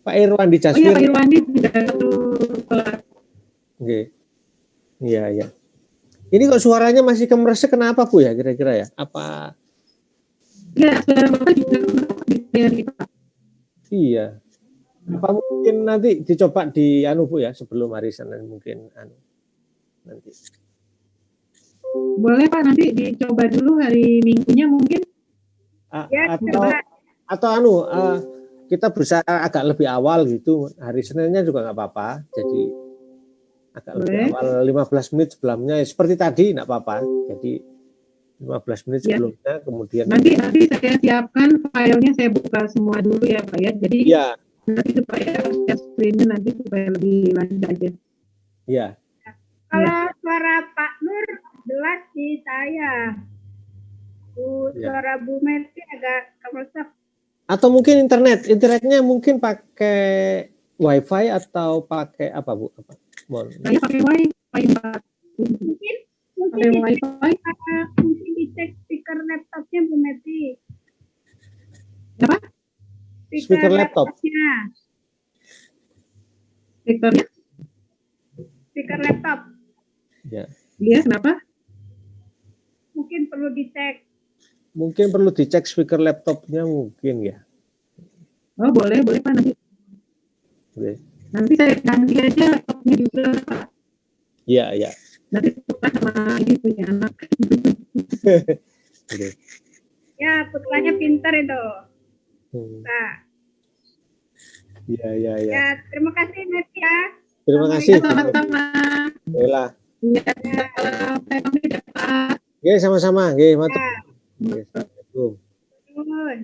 Pak Irwandi Oh iya, Jasmir. Pak Irwandi juga satu kelas. Oke. Iya, iya. Ini kok suaranya masih kemeresek kenapa Bu ya kira-kira ya? Apa Ya, saudara Bapak juga di Pak. iya? Apa mungkin nanti dicoba di anu Bu ya sebelum hari Senin mungkin anu nanti. Boleh Pak, nanti dicoba dulu hari Minggunya mungkin. ya, Atau anu kita berusaha agak lebih awal gitu. Hari Seninnya juga nggak apa-apa. Jadi agak lebih Boleh. awal 15 menit sebelumnya seperti tadi nggak apa-apa. Jadi 15 menit Ya. sebelumnya kemudian Nanti saya siapkan filenya, saya buka semua dulu ya Pak ya. Jadi ya, nanti supaya share screen-nya nanti supaya lebih lancar aja. ya. kalau suara Pak Nur jelas di saya. Ya. Suara Bu Meti agak kemersek. Atau mungkin internetnya mungkin pakai WiFi atau pakai apa Bu? Apa? Saya pakai Wi-Fi Pak. Mungkin Pakai Wi-Fi. mungkin dicek speaker laptopnya Bu Meti. Apa? Speaker laptop. laptopnya. Speakernya? Speaker laptop. Ya. Iya, kenapa? Mungkin perlu dicek. Mungkin perlu dicek speaker laptopnya mungkin ya. Oh, boleh Pak nanti. Oke. Nanti saya ganti aja laptopnya juga Pak. Iya, iya. Nanti tukar sama ini punya anak. Oke. Ya, putranya pintar itu. Hmm. Nah, Iya, iya, iya. ya, terima kasih Meti ya. Terima kasih. Sama-sama. Bella. Iya, saya pamit ya Pak. Oke, sama-sama. Oke, mantap. Ya, Oke, Assalamualaikum. nuhun.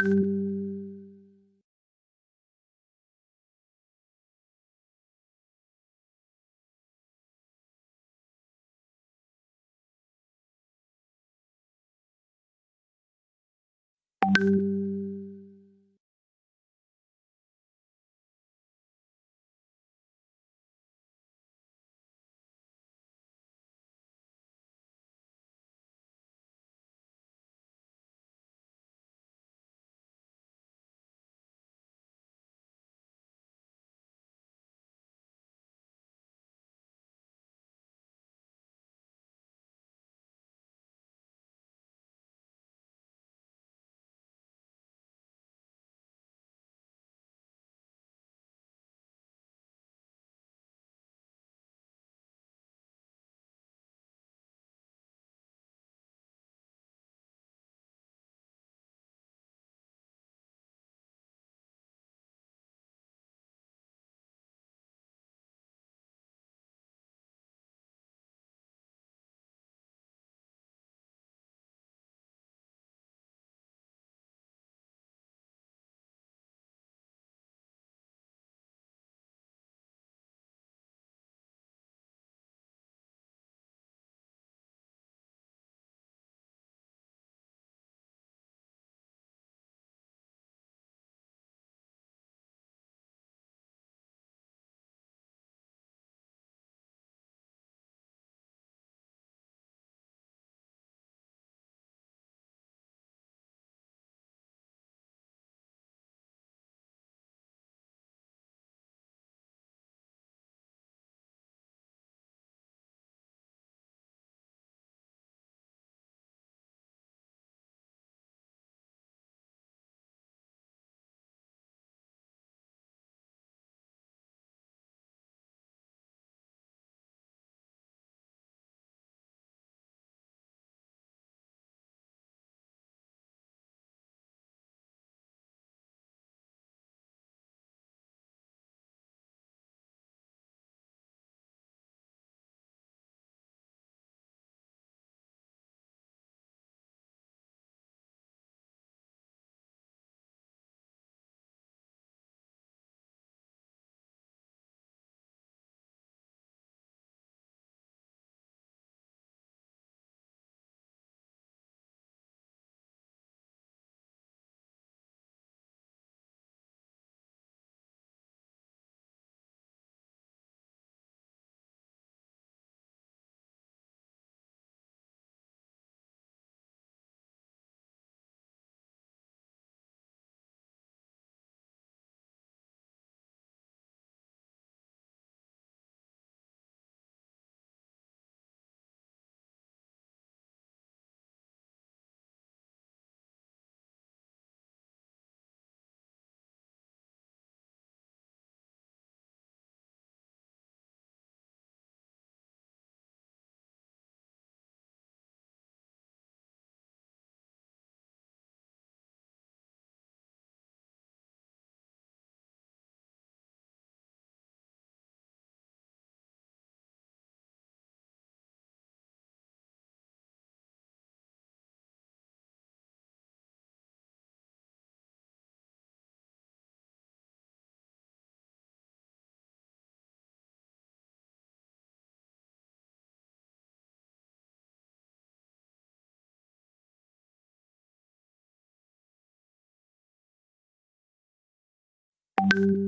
Thank you.